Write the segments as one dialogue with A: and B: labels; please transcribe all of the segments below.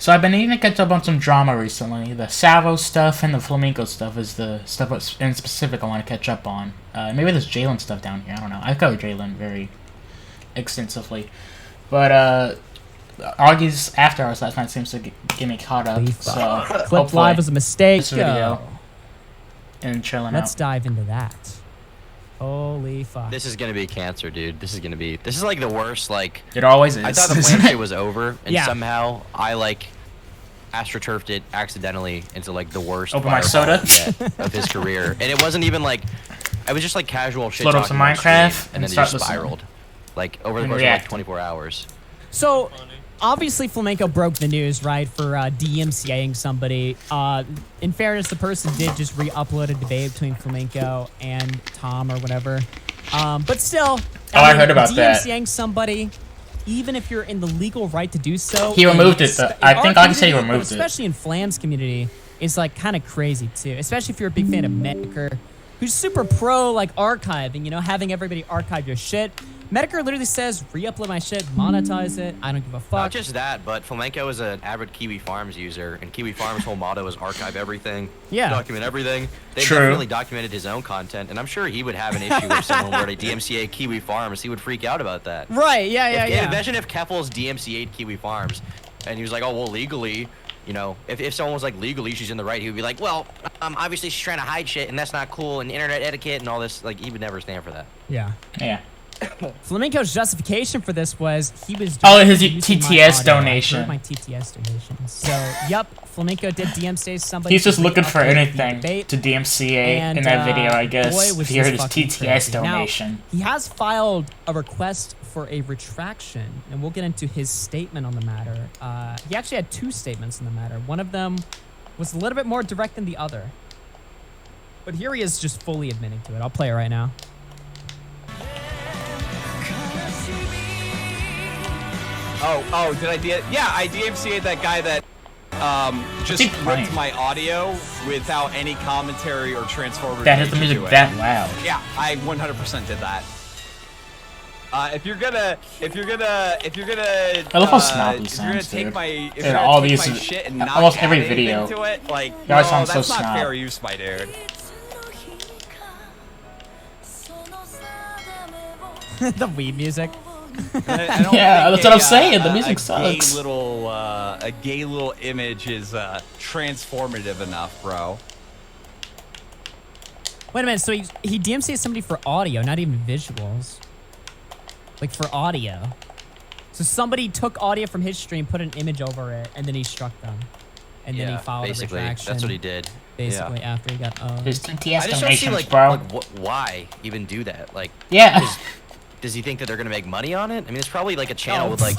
A: So I've been needing to catch up on some drama recently. The Salvo stuff and the Flamenco stuff is the stuff in specific I want to catch up on. Maybe there's Jalen stuff down here. I don't know. I covered Jalen very extensively. But Augie's After Hours last night seems to get me caught up. So
B: Flip Live was a mistake.
A: This video and chilling
B: Let's
A: out.
B: dive into that. Holy fuck.
C: This is gonna be cancer, dude. This is like the worst, like...
A: It always is.
C: I thought the plan shit was over, and
B: Yeah.
C: somehow I, like, astroturfed it accidentally into, like, the worst
A: Open my soda
C: of his career. And it wasn't even, like... It was just, like, casual shit
A: Load up
C: talking
A: some
C: on
A: Minecraft
C: stream,
A: and
C: and then it
A: start
C: just
A: listening.
C: spiraled. Like, over the
A: And
C: course of, like,
A: react.
C: 24 hours.
B: So, obviously Flamenco broke the news, right, for DMCA'ing somebody. In fairness, the person did just re-upload a debate between Flamenco and Tom or whatever. But still,
A: I heard about that.
B: DMCA'ing somebody, even if you're in the legal right to do so...
A: He removed it, though. I think I can say he
B: community,
A: removed it.
B: especially in Flam's community, it's, like, kind of crazy, too. Especially if you're a big fan of Medicare, who's super pro, like, archiving, you know, having everybody archive your shit. Medicare literally says, re-upload my shit, monetize it, I don't give a fuck.
C: Not just that, but Flamenco is an avid Kiwi Farms user, and Kiwi Farms' whole motto is archive everything,
B: Yeah.
C: document everything. They
A: True.
C: definitely documented his own content, and I'm sure he would have an issue if someone were to DMCA Kiwi Farms. He would freak out about that.
B: Right, yeah.
C: Imagine if Keffels DMCA'd Kiwi Farms, and he was like, oh, well, legally, you know, if someone was like, legally, she's in the right, he would be like, well, obviously she's trying to hide shit, and that's not cool, and internet etiquette and all this. Like, he would never stand for that.
B: Yeah.
A: Yeah.
B: Flamenco's justification for this was he was...
A: Oh, his
B: using my
A: TTS
B: audio. I
A: donation.
B: heard my TTS donation. So, yep, Flamenco did DMCA somebody.
A: He's just
B: to
A: looking for
B: re-upload the
A: anything
B: debate.
A: to DMCA
B: And,
A: in that video, I
B: boy,
A: guess.
B: was
A: If you heard
B: this
A: his
B: fucking
A: TTS
B: crazy.
A: donation.
B: Now, he has filed a request for a retraction, and we'll get into his statement on the matter. He actually had two statements on the matter. One of them was a little bit more direct than the other. But here he is just fully admitting to it. I'll play it right now.
D: Oh, did I I DMCA'd that guy that just
A: he playing?
D: ripped my audio without any commentary or transformer.
A: That has the music that loud.
D: Yeah, I 100% did that. If you're gonna
A: I love how snobby he
D: if you're gonna
A: sounds,
D: take
A: dude.
D: my if
A: In
D: you're gonna
A: all
D: take
A: these-
D: my shit and not
A: almost
D: add
A: every
D: anything
A: video.
D: to it, like,
A: They always
D: no,
A: sound so
D: that's not
A: snob.
D: fair use, my dude.
B: The weed music.
D: I don't
A: Yeah,
D: think
A: that's what I'm saying, the music sucks.
D: A gay little image is transformative enough, bro.
B: Wait a minute, so he DMCA'd somebody for audio, not even visuals. Like for audio. So somebody took audio from his stream, put an image over it, and then he struck them. And then he filed a
C: basically,
B: retraction.
C: that's what he did.
B: Basically, after he got owned.
A: His TTS
C: I just don't see,
A: donations,
C: like,
A: bro.
C: why even do that? Like,
A: Yeah.
C: does he think that they're gonna make money on it? I mean, it's probably like a channel with like.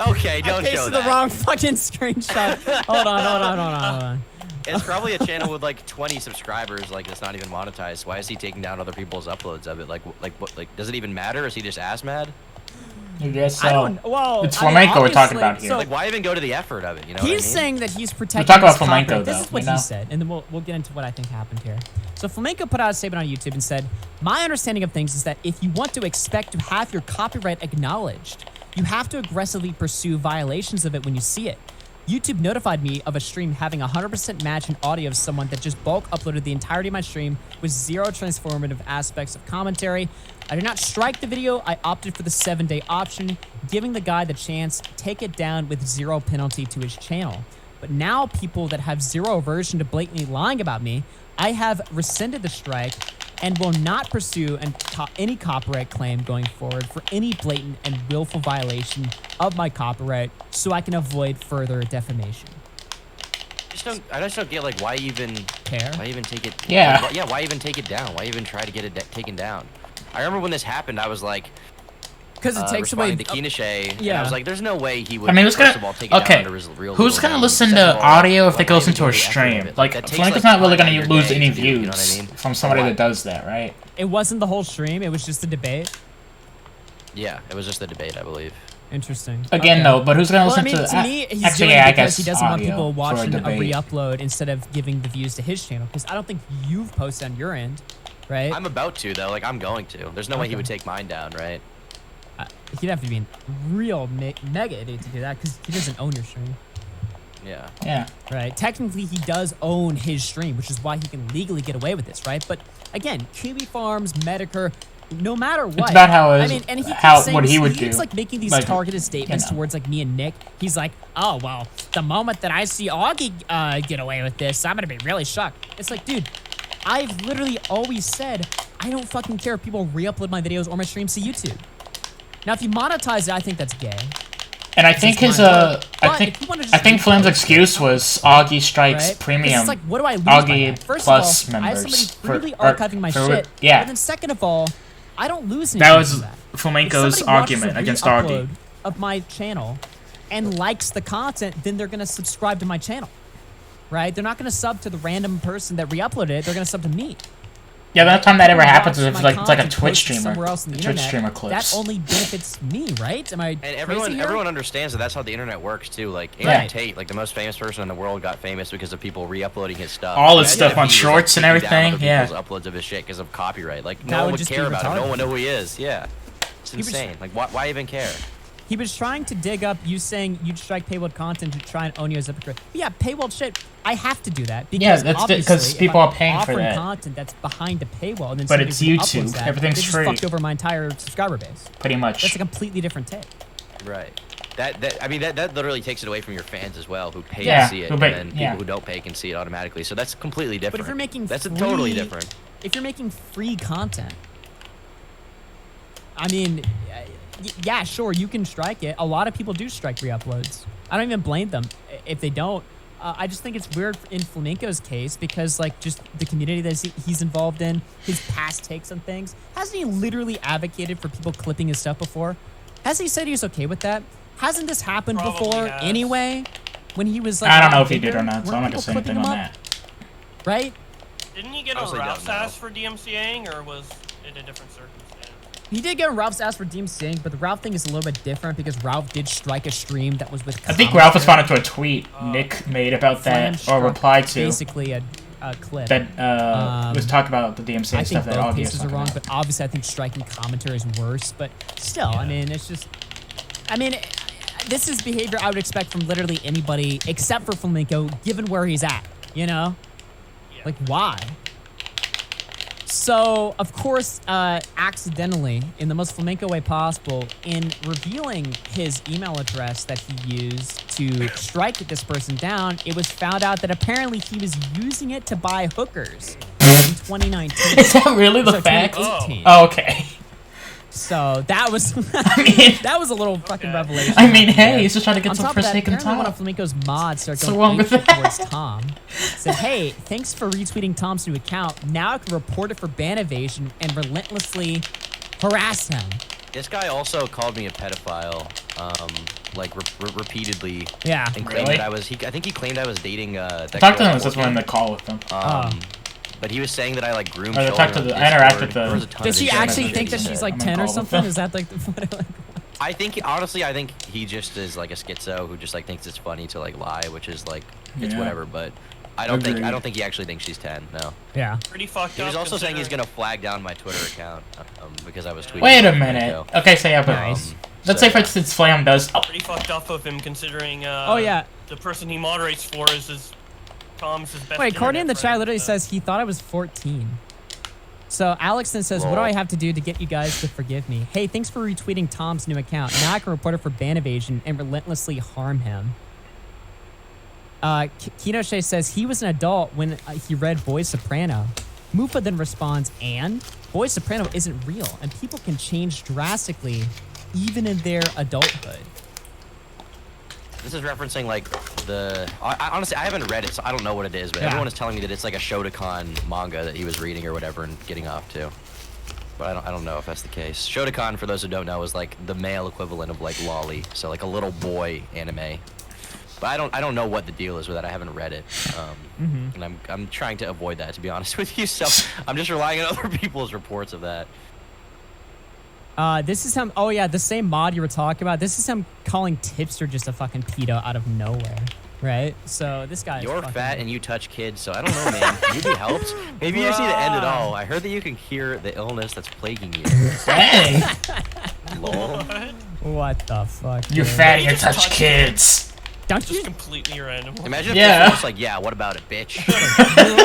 C: Okay, don't
B: I
C: show
B: pasted
C: that.
B: the wrong fucking screenshot. Hold on.
C: It's probably a channel with like 20 subscribers. Like, it's not even monetized. Why is he taking down other people's uploads of it? Like, does it even matter? Is he just ass mad?
A: I guess so.
B: I don't. Well,
A: It's
B: I mean,
A: Flamenco we're talking
B: obviously-
A: about here.
B: So
C: Like, why even go to the effort of it? You know
B: he's
C: what I mean?
B: saying that he's protecting.
A: talking about
B: his copyright.
A: Flamenco,
B: This
A: though,
B: is what
A: you know?
B: he said, and then we'll get into what I think happened here. So Flamenco put out a statement on YouTube and said, "My understanding of things is that if you want to expect to have your copyright acknowledged, you have to aggressively pursue violations of it when you see it. YouTube notified me of a stream having 100% match in audio of someone that just bulk uploaded the entirety of my stream with zero transformative aspects of commentary. I did not strike the video. I opted for the 7-day option, giving the guy the chance to take it down with zero penalty to his channel. But now people that have zero aversion to blatantly lying about me, I have rescinded the strike and will not pursue any copyright claim going forward for any blatant and willful violation of my copyright so I can avoid further defamation."
C: I just don't get, like, why even
B: Care?
C: Why even take it?
A: Yeah.
C: Like, why even take it down? Why even try to get it taken down? I remember when this happened, I was like,
B: Because it takes away.
C: responding to Keenashay, and
B: yeah.
C: I was like, there's no way he would.
A: I mean, who's
C: first
A: gonna?
C: of all, take it down
A: Okay,
C: under his real
A: who's
C: legal
A: gonna
C: name.
A: listen
C: Second
A: to
C: of all,
A: audio if
C: like,
A: they
C: why
A: listen
C: even
A: to a
C: go the effort of
A: stream?
C: it?
A: Like,
C: That takes,
A: Flamenco's
C: like,
A: not really
C: time out
A: gonna
C: of your
A: lose
C: day
A: any
C: to do, you know what I
A: views
C: mean?
A: from somebody
C: Why?
A: that does that, right?
B: It wasn't the whole stream. It was just a debate.
C: Yeah, it was just a debate, I believe.
B: Interesting.
A: Again,
B: Okay.
A: no, but who's gonna
B: Well, I
A: listen
B: mean,
A: to?
B: to me, he's
A: actually,
B: doing
A: yeah,
B: it
A: I
B: because
A: guess
B: he doesn't want
A: audio
B: people
A: for
B: watching a
A: debate.
B: re-upload instead of giving the views to his channel. Because I don't think you've posted on your end, right?
C: I'm about to, though. Like, I'm going to. There's no way he
B: Okay.
C: would take mine down, right?
B: He'd have to be a real mega idiot to do that because he doesn't own your stream.
C: Yeah.
A: Yeah.
B: Right. Technically, he does own his stream, which is why he can legally get away with this, right? But again, Kiwi Farms, Medicare, no matter what.
A: It's about how
B: I mean, and he keeps saying,
A: what he would
B: keeps
A: do.
B: like making these
A: Like,
B: targeted statements
A: you know.
B: towards like me and Nick. He's like, oh well, the moment that I see Augie get away with this, I'm gonna be really shocked. It's like, dude, I've literally always said I don't fucking care if people re-upload my videos or my streams to YouTube. Now, if you monetize it, I think that's gay.
A: And I think his
B: But
A: I
B: if you wanna just
A: think
B: read
A: Flame's
B: it,
A: excuse was Augie Strikes
B: right?
A: Premium.
B: It's like, what do I lose by
A: Augie
B: that? First
A: Plus
B: of all, I have
A: members
B: somebody freely
A: for- or-
B: archiving my
A: for-
B: shit.
A: yeah.
B: And then second of all, I don't lose anything
A: That was
B: from that. If
A: Flamenco's
B: somebody watches
A: argument
B: a
A: against
B: re-upload
A: Augie.
B: of my channel and likes the content, then they're gonna subscribe to my channel, right? They're not gonna sub to the random person that re-uploaded it. They're gonna sub to me.
A: Yeah, the only time that ever
B: People
A: happens is
B: watch
A: if
B: my
A: it's like a
B: content
A: Twitch
B: posted
A: streamer.
B: somewhere else on the
A: Twitch
B: internet.
A: streamer clips.
B: That only benefits me, right? Am I
C: And
B: crazy
C: everyone
B: here?
C: everyone understands that that's how the internet works too. Like
A: Right.
C: Andrew Tate, like the most famous person in the world, got famous because of people re-uploading his stuff.
A: All his
C: Imagine
A: stuff
C: if
A: on
C: he was,
A: shorts and
C: taking down
A: everything,
C: other
A: yeah.
C: people's uploads of his shit because of copyright. Like
B: That
C: no one
B: would
C: would
B: just be
C: care about him. No
B: retarded.
C: one know who he is. Yeah, it's
B: was-
C: insane. Like why even care?
B: He was trying to dig up you saying you'd strike paywalled content to try and own you as a hypocrite. But yeah, paywalled shit. I have to do that because
A: Yeah, that's
B: obviously,
A: because
B: if
A: people
B: I'm
A: are paying for
B: offering
A: that.
B: content that's behind a paywall, and then
A: But
B: somebody
A: it's
B: uploads
A: YouTube.
B: that,
A: Everything's
B: they just
A: free.
B: fucked over my entire subscriber base.
A: Pretty much.
B: That's a completely different take.
C: Right. That literally takes it away from your fans as well, who pay
A: Yeah,
C: to see it,
A: who
C: and
A: pay-
C: then people
A: yeah.
C: who don't pay can see it automatically. So that's completely different.
B: But if you're making
C: that's
B: free,
C: totally different.
B: If you're making free content, I mean, yeah, sure, you can strike it. A lot of people do strike re-uploads. I don't even blame them if they don't. I just think it's weird in Flamenco's case because, like, just the community that he's involved in, his past takes on things. Hasn't he literally advocated for people clipping his stuff before? Hasn't he said he was okay with that? Hasn't this happened
E: Probably
B: before
E: has.
B: anyway? When he was like,
A: I don't know
B: a
A: if he
B: bigger?
A: did or not, so
B: Weren't
A: I'm not gonna
B: people
A: say
B: clipping
A: anything on
B: him up?
A: that.
B: Right?
E: Didn't he get on
C: Honestly,
E: Ralph's
C: don't know.
E: ass for DMCA'ing, or was it a different circumstance?
B: He did get on Ralph's ass for DMCA'ing, but the Ralph thing is a little bit different because Ralph did strike a stream that was with.
A: I think Ralph responded to a tweet
B: Oh.
A: Nick made about
B: Flame
A: that, or
B: struck
A: replied to,
B: basically a clip.
A: that was talking about the DMCA
B: I
A: stuff
B: think
A: that
B: both
A: Augie was
B: cases are
A: talking
B: wrong,
A: about.
B: but obviously I think striking commentary is worse. But still, I mean, it's just, I mean, this is behavior I would expect from literally anybody except for Flamenco, given where he's at. You know,
E: Yeah.
B: like why? So, of course, accidentally, in the most flamenco way possible, in revealing his email address that he used to strike this person down, it was found out that apparently he was using it to buy hookers in 2019.
A: Is that really the
B: Sorry,
A: fact?
B: 2018.
A: Oh, okay.
B: So that was
A: mean-
B: that was a little fucking revelation.
A: I mean, hey,
B: there.
A: he's just trying to get
B: On
A: some
B: top of that,
A: forsaken
B: apparently one
A: time.
B: of Flamenco's mods started
A: What's
B: going
A: wrong with
B: apeshit
A: that?
B: towards Tom. Said, hey, thanks for retweeting Tom's new account. Now I can report it for ban evasion and relentlessly harass him.
C: This guy also called me a pedophile, like repeatedly,
B: Yeah.
C: and claimed
A: Really?
C: that I was. I think he claimed I was dating. That
A: I talked to
C: girl
A: him
C: at
A: this
C: work.
A: one in the call with him.
C: But he was saying that I like groomed
A: I
C: children.
A: talked to
C: on
A: the- I interacted
C: Discord.
A: with the-
C: There was a ton
B: Does
C: of
B: he
C: shit
B: actually
C: that
B: think that
C: he
B: she's
C: said.
B: like
A: I'm in
B: 10 or
A: call with
B: something?
A: him.
B: Is that like the
C: I think honestly, I think he just is like a schizo who just like thinks it's funny to like lie, which is like it's
A: Yeah.
C: whatever. But I don't think
A: Agreed.
C: he actually thinks she's 10. No.
B: Yeah.
E: Pretty fucked
C: He
E: up.
C: was also saying he's
E: considering-
C: gonna flag down my Twitter account because I was tweeting.
A: Wait a
C: about
A: minute.
C: Flamenco.
A: Okay, so yeah, but
B: Nice.
A: let's
C: So,
A: say for instance Flam does. Oh,
E: Pretty fucked up of him considering.
B: Oh, yeah.
E: The person he moderates for is his Tom's his best.
B: Wait, Cardi in the
E: internet
B: chat
E: friend,
B: literally
E: so-
B: says he thought I was 14. So Alex then says, what do
C: Lol.
B: I have to do to get you guys to forgive me? Hey, thanks for retweeting Tom's new account. Now I can report it for ban evasion and relentlessly harm him. Kinoche says he was an adult when he read Boy Soprano. Mufa then responds, and Boy Soprano isn't real, and people can change drastically even in their adulthood.
C: This is referencing like the. I honestly I haven't read it, so I don't know what it is. But
B: Yeah.
C: everyone is telling me that it's like a Shotokan manga that he was reading or whatever and getting off to. But I don't know if that's the case. Shotokan, for those who don't know, is like the male equivalent of like lolly, so like a little boy anime. But I don't know what the deal is with that. I haven't read it, and I'm trying to avoid that, to be honest with you. So I'm just relying on other people's reports of that.
B: This is him. Oh yeah, the same mod you were talking about. This is him calling Tipster just a fucking pedo out of nowhere, right? So this guy.
C: You're
B: is fucking,
C: fat and you touch kids, so I don't know, man. Can you be helped? Maybe you just need to end it all. I heard that you can cure the illness that's plaguing you.
A: dang,
C: Lol.
B: What the fuck?
A: you're
B: dude?
A: fat and you
E: just
A: touch
E: touched
A: kids.
B: Don't
E: Just
B: you?
E: completely random.
C: Imagine if
A: Yeah.
C: this was like, yeah, what about it, bitch?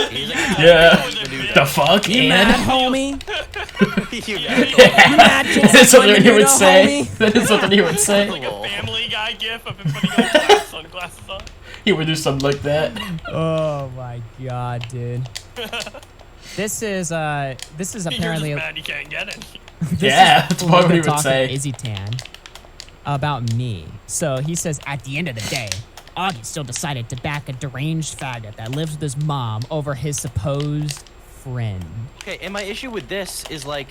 C: He's like,
A: Yeah.
C: you can do
A: The
C: that.
A: fuck,
B: You mad,
A: Ed?
B: homie?
C: You
E: Yeah.
C: mad?
B: You mad?
A: That is something he would
B: Menudo,
A: say.
B: homie?
A: That is something he would say.
E: Like a Family Guy gif of him putting sunglasses on.
A: He would do something like that.
B: Oh my god, dude. This is apparently
E: You're just mad you can't get it.
B: this
A: Yeah,
B: is
A: that's what he would
B: talking
A: say.
B: to Izzy Tan about me. So he says, at the end of the day, Augie still decided to back a deranged faggot that lives with his mom over his supposed friend.
C: Okay, and my issue with this is like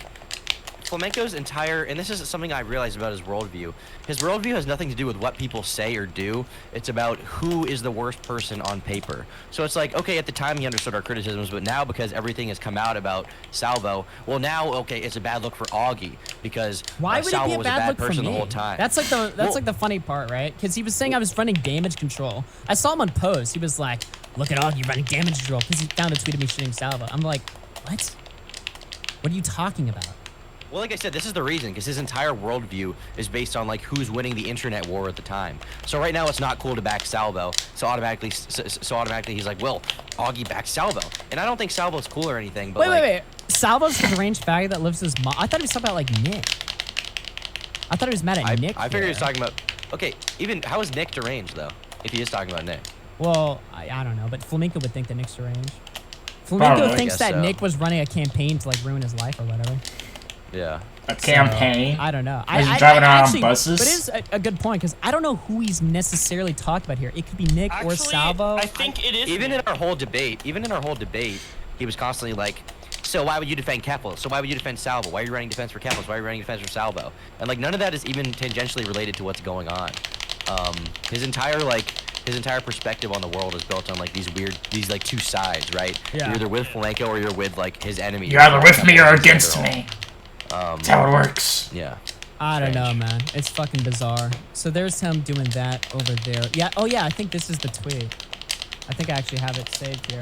C: Flamenco's entire, and this is something I realized about his worldview. His worldview has nothing to do with what people say or do. It's about who is the worst person on paper. So it's like, okay, at the time he understood our criticisms, but now because everything has come out about Salvo, well now, okay, it's a bad look for Augie because
B: Why would
C: Salvo
B: it be a
C: was a
B: bad
C: bad
B: look for
C: person
B: me?
C: the whole time.
B: That's like the
C: Well-
B: like the funny part, right? Because he was saying I was running damage control. I saw him on post. He was like, "Look at Augie running damage control," because he found a tweet of me shooting Salvo. I'm like, what? What are you talking about?
C: Well, like I said, this is the reason, because his entire worldview is based on like who's winning the internet war at the time. So right now it's not cool to back Salvo. So automatically he's like, well, Augie backs Salvo, and I don't think Salvo's cool or anything. But
B: Wait. Salvo's the deranged faggot that lives with his mom. I thought he was talking about like Nick. I thought he was mad at Nick.
C: I figured he was
B: here.
C: talking about. Okay, even how is Nick deranged though? If he is talking about Nick.
B: Well, I don't know, but Flamenco would think that Nick's deranged. Flamenco
A: Probably.
B: thinks
C: I
B: that
C: guess so.
B: Nick was running a campaign to like ruin his life or whatever.
C: Yeah.
A: A campaign.
B: I don't know.
A: Is he driving around on
B: actually,
A: buses?
B: But it is a good point because I don't know who he's necessarily talking about here. It could be Nick or
E: Actually,
B: Salvo.
E: I think it is.
C: Even
E: me.
C: in our whole debate, he was constantly like, so why would you defend Keppel? So why would you defend Salvo? Why are you running defense for Keppel? Why are you running defense for Salvo? And like none of that is even tangentially related to what's going on. His entire perspective on the world is built on like these like two sides, right?
B: Yeah.
C: You're either with Flamenco or you're with like his enemy.
A: You're either with me or
C: Keppel,
A: against
C: they're all-
A: me. That's how it works.
C: Yeah.
B: I don't know,
C: Strange.
B: man. It's fucking bizarre. So there's him doing that over there. Yeah. Oh yeah. I think this is the tweet. I think I actually have it saved here.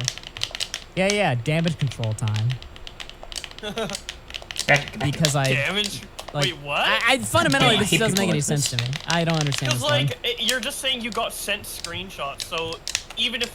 B: Yeah. Damage control time. Because I
E: Damage.
B: like.
E: Wait, what?
B: I fundamentally
A: Yeah, I
B: this
A: hate
B: doesn't
A: people
B: make any
A: like
B: sense
A: this.
B: to me. I don't understand
E: Because
B: this one.
E: like you're just saying you got sent screenshots, so even if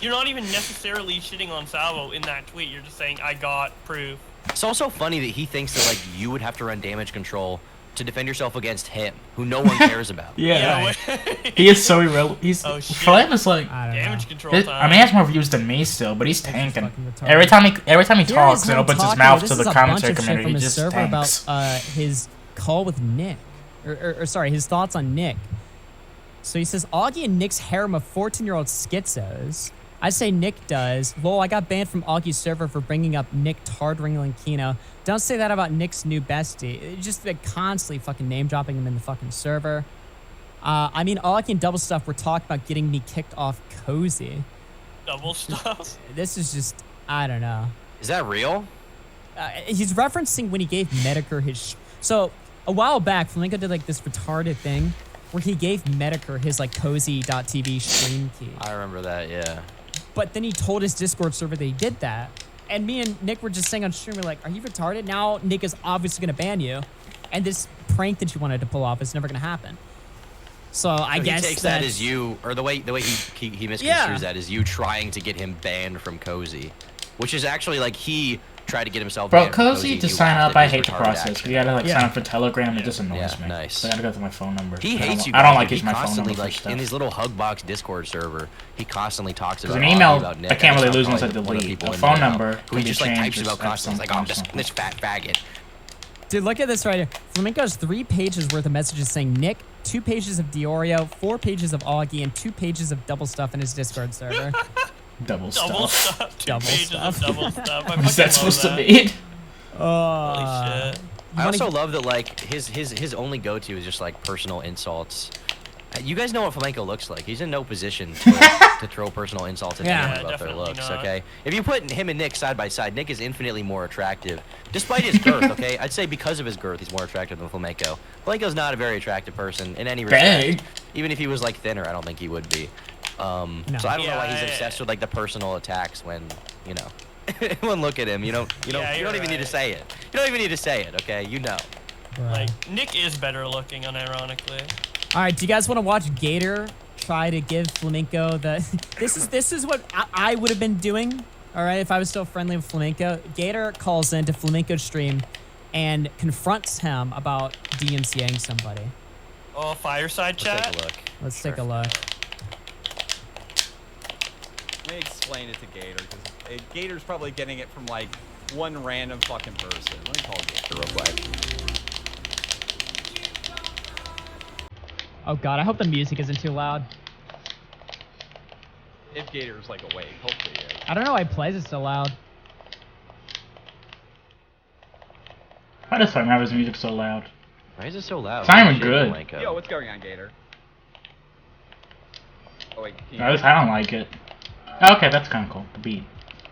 E: you're not even necessarily shitting on Salvo in that tweet, you're just saying I got proof.
C: It's also funny that he thinks that like you would have to run damage control to defend yourself against him, who no one cares about.
A: Yeah.
E: wait.
A: He is so irrelevant. He's
E: Oh, shit.
A: Flame is like.
B: I don't know.
E: Damage control
A: I
E: time.
A: mean, he has more views than me still, but he's tanking.
B: fucking retarded.
A: Every time he
B: Here
A: talks
B: is
A: and
B: him
A: opens his
B: talking.
A: mouth
B: This
A: to
B: is
A: the
B: a bunch
A: commentary
B: of shit
A: community,
B: from
A: he
B: his
A: just
B: server
A: tanks.
B: about his call with Nick, or sorry, his thoughts on Nick. So he says Augie and Nick's harem of 14-year-old schizos. I say Nick does. Lol, I got banned from Augie's server for bringing up Nick Tardringling Kino. Don't say that about Nick's new bestie. It's just like constantly fucking name dropping him in the fucking server. I mean, Augie and Double Stuff were talking about getting me kicked off Cozy.
E: Double stuff.
B: This is just, I don't know.
C: Is that real?
B: He's referencing when he gave Medicare his. So a while back, Flamenco did like this retarded thing where he gave Medicare his like cozy.tv stream key.
C: I remember that. Yeah.
B: But then he told his Discord server that he did that. And me and Nick were just saying on stream, we're like, are you retarded? Now Nick is obviously going to ban you. And this prank that you wanted to pull off is never going to happen. So I
C: So
B: guess
C: he takes that as you, or the way he misconstrues
B: Yeah.
C: that as you trying to get him banned from Cozy, which is actually like he tried to get himself
A: Bro,
C: banned from
A: Cozy
C: and
A: to
C: you
A: sign
C: laughed
A: up,
C: at
A: I
C: his
A: hate the
C: retarded
A: process.
C: action.
A: You gotta like
B: Yeah.
A: sign up for Telegram. It just annoys
C: Yeah,
A: me.
C: nice.
A: So I gotta go through my phone number.
C: He
A: I don't
C: hates
A: li-
C: you.
A: I don't
C: guys,
A: like
C: dude.
A: using my phone
C: Constantly,
A: number for
C: like
A: stuff.
C: in his little Hugbox Discord server, he constantly talks about
A: an
C: Augie,
A: email,
C: about Nick.
A: I can't
C: and
A: really
C: stuff,
A: lose unless I
C: like, one of the
A: delete.
C: people
A: A
C: in
A: phone
C: there now,
A: number
C: who
A: can
C: he
A: be
C: just like types
A: changed
C: about
A: at
C: constantly.
A: some
C: Like, oh,
A: point.
C: this fat faggot.
B: Dude, look at this right here. Flamenco has 3 pages worth of messages saying Nick, 2 pages of Diorio, 4 pages of Augie, and 2 pages of Double Stuff in his Discord server.
A: Double
E: Double
A: stuff.
E: stuff. Two
B: Double
E: pages
B: stuff.
E: of double stuff. I
A: What is
E: fucking
A: that
E: love
A: supposed to
E: that.
A: mean?
E: Holy shit.
C: I also love that like his only go-to is just like personal insults. You guys know what Flamenco looks like. He's in no position to throw personal insults at
B: Yeah.
C: anyone
E: Yeah,
C: about their
E: definitely
C: looks.
E: not.
C: Okay, if you put him and Nick side by side, Nick is infinitely more attractive, despite his girth. Okay, I'd say because of his girth, he's more attractive than Flamenco. Flamenco's not a very attractive person in any respect.
A: Bang.
C: Even if he was like thinner, I don't think he would be.
B: No.
C: So I don't know why
E: Yeah,
C: he's
E: yeah,
C: obsessed with like the personal attacks when you know. Everyone look at him. You
E: Yeah,
C: don't
E: you're
C: even need to
E: right.
C: say it. You don't even need to say it. Okay, you know.
B: Bruh.
E: Like Nick is better looking, unironically.
B: All right, do you guys want to watch Gator try to give Flamenco the. This is what I would have been doing. All right, if I was still friendly with Flamenco, Gator calls into Flamenco's stream and confronts him about DMCA'ing somebody.
E: Oh, fireside chat.
C: Take a look.
B: Let's take a look.
D: Let me explain it to Gator, because Gator's probably getting it from like one random fucking person. Let me call Gator real quick.
B: Oh god, I hope the music isn't too loud.
D: If Gator's like awake, hopefully he is.
B: I don't know why he plays it so loud.
A: Why does Flamera's music so loud?
C: Why is it so loud?
A: It's not even
C: Shit,
A: good.
C: Flamenco.
D: Yo, what's going on, Gator? Oh wait,
A: I don't like it. Okay, that's kind of cool. The beat.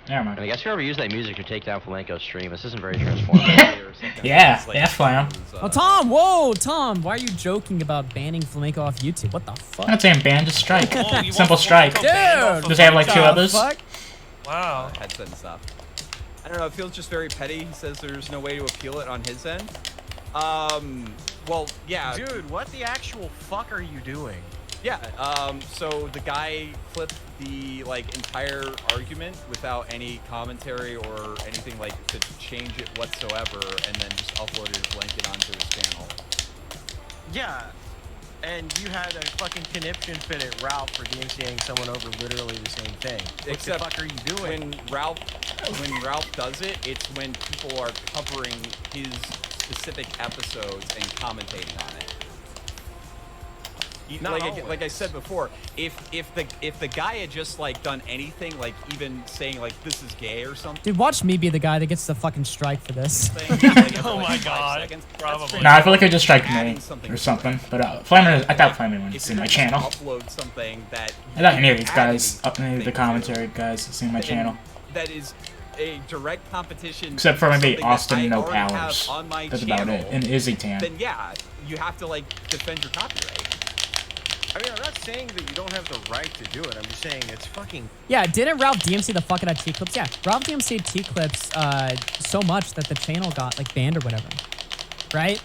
A: Never mind.
C: I guess whoever used that music to take down Flamenco's stream. This isn't very transformative.
A: Yeah, Flam.
B: Oh, Tom! Whoa, Tom! Why are you joking about banning Flamenco off YouTube? What the fuck?
A: I'm not saying ban, just strike.
E: Oh, you want
A: Simple strike.
E: Flamenco banned off of
B: Dude!
A: Does he have like
E: YouTube?
A: two others?
B: Fuck?
E: Wow.
D: Headset and stuff. I don't know, it feels just very petty. He says there's no way to appeal it on his end. Well, yeah.
F: Dude, what the actual fuck are you doing?
D: Yeah, so the guy flipped the, like, entire argument without any commentary or anything, like, to change it whatsoever, and then just uploaded his blanket onto his channel.
F: Yeah, and you had a fucking conniption fit at Ralph for DMCA'ing someone over literally the same thing. What
D: Except
F: the fuck are you doing?
D: When Ralph does it, it's when people are covering his specific episodes and commentating on it.
F: Not
D: Like I said before, if the guy had just like done anything, like even saying like this is gay or something.
B: Dude, watch me be the guy that gets the fucking strike for this.
E: Oh my god. Probably.
A: Nah, I feel like I just strike
D: Adding
A: me
D: something
A: or
D: to
A: something.
D: it.
A: But Flamer, I thought Flamer wanted to
D: If
A: see
D: you're
A: my
D: gonna
A: channel.
D: upload something that
A: I thought any of
D: you
A: these
D: add
A: guys, any of
D: anything
A: the
D: to,
A: commentary guys, see my
D: and
A: channel.
D: that is a direct competition.
A: Except for maybe
D: something that
A: Austin
D: I
A: No
D: already have
A: Powers.
D: on my
A: That's about it.
D: channel,
A: And Izzy Tan.
D: Then yeah, you have to like defend your copyright.
F: I mean, I'm not saying that you don't have the right to do it. I'm just saying it's fucking...
B: Yeah, didn't Ralph DMC the fuck out of T-Clips? Yeah, Ralph DMC T-Clips so much that the channel got like banned or whatever, right?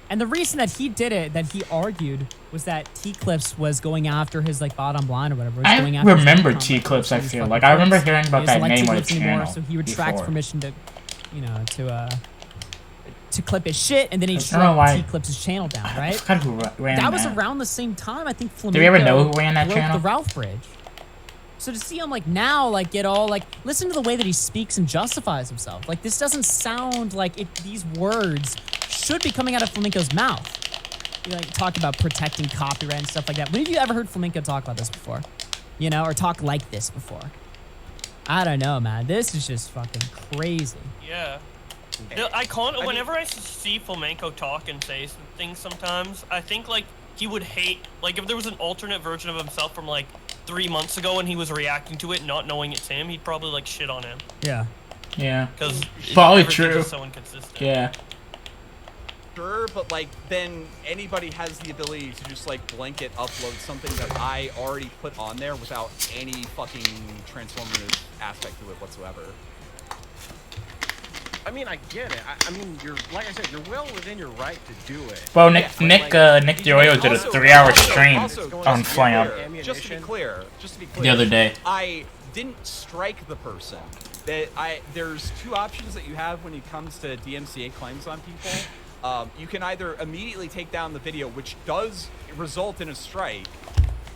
B: And the reason that he did it, that he argued, was that T-Clips was going after his like bottom line or whatever. Was going
A: I
B: after his
A: remember
B: income,
A: T-Clips, I
B: his
A: feel
B: fucking
A: like. I remember
B: clips.
A: hearing about
B: He
A: that
B: doesn't like
A: name on his
B: T-Clips anymore,
A: channel
B: so he retracts
A: before.
B: permission to, you know, to clip his shit, and then he
A: I don't know why-
B: struck T-Clips' channel down,
A: I
B: right?
A: forgot who ran
B: That was around the same time, I think. Flamenco
A: we ever know who ran that
B: broke
A: channel?
B: the Ralph Bridge. So to see him like now, like get all like, listen to the way that he speaks and justifies himself. Like this doesn't sound like it. These words should be coming out of Flamenco's mouth. You know, like talk about protecting copyright and stuff like that. When have you ever heard Flamenco talk about this before? You know, or talk like this before? I don't know, man. This is just fucking crazy.
E: Yeah. Whenever I see Flamenco talk and say things sometimes, I think like he would hate, like if there was an alternate version of himself from like 3 months ago and he was reacting to it not knowing it's him, he'd probably like shit on him.
B: Yeah.
A: Yeah.
E: Because
A: Probably true.
E: so inconsistent.
A: Yeah.
D: Sure, but like then anybody has the ability to just like blanket upload something that I already put on there without any fucking transformative aspect to it whatsoever.
F: I mean, I get it. I mean, you're, like I said, you're well within your right to do it.
A: Well,
D: Yeah,
A: Nick
D: but,
A: Nick DeOyo did a
D: Also-
A: 3-hour stream
D: also,
A: on Flam
D: Just to be clear,
A: the other day.
D: I didn't strike the person. There's two options that you have when it comes to DMCA claims on people. You can either immediately take down the video, which does result in a strike,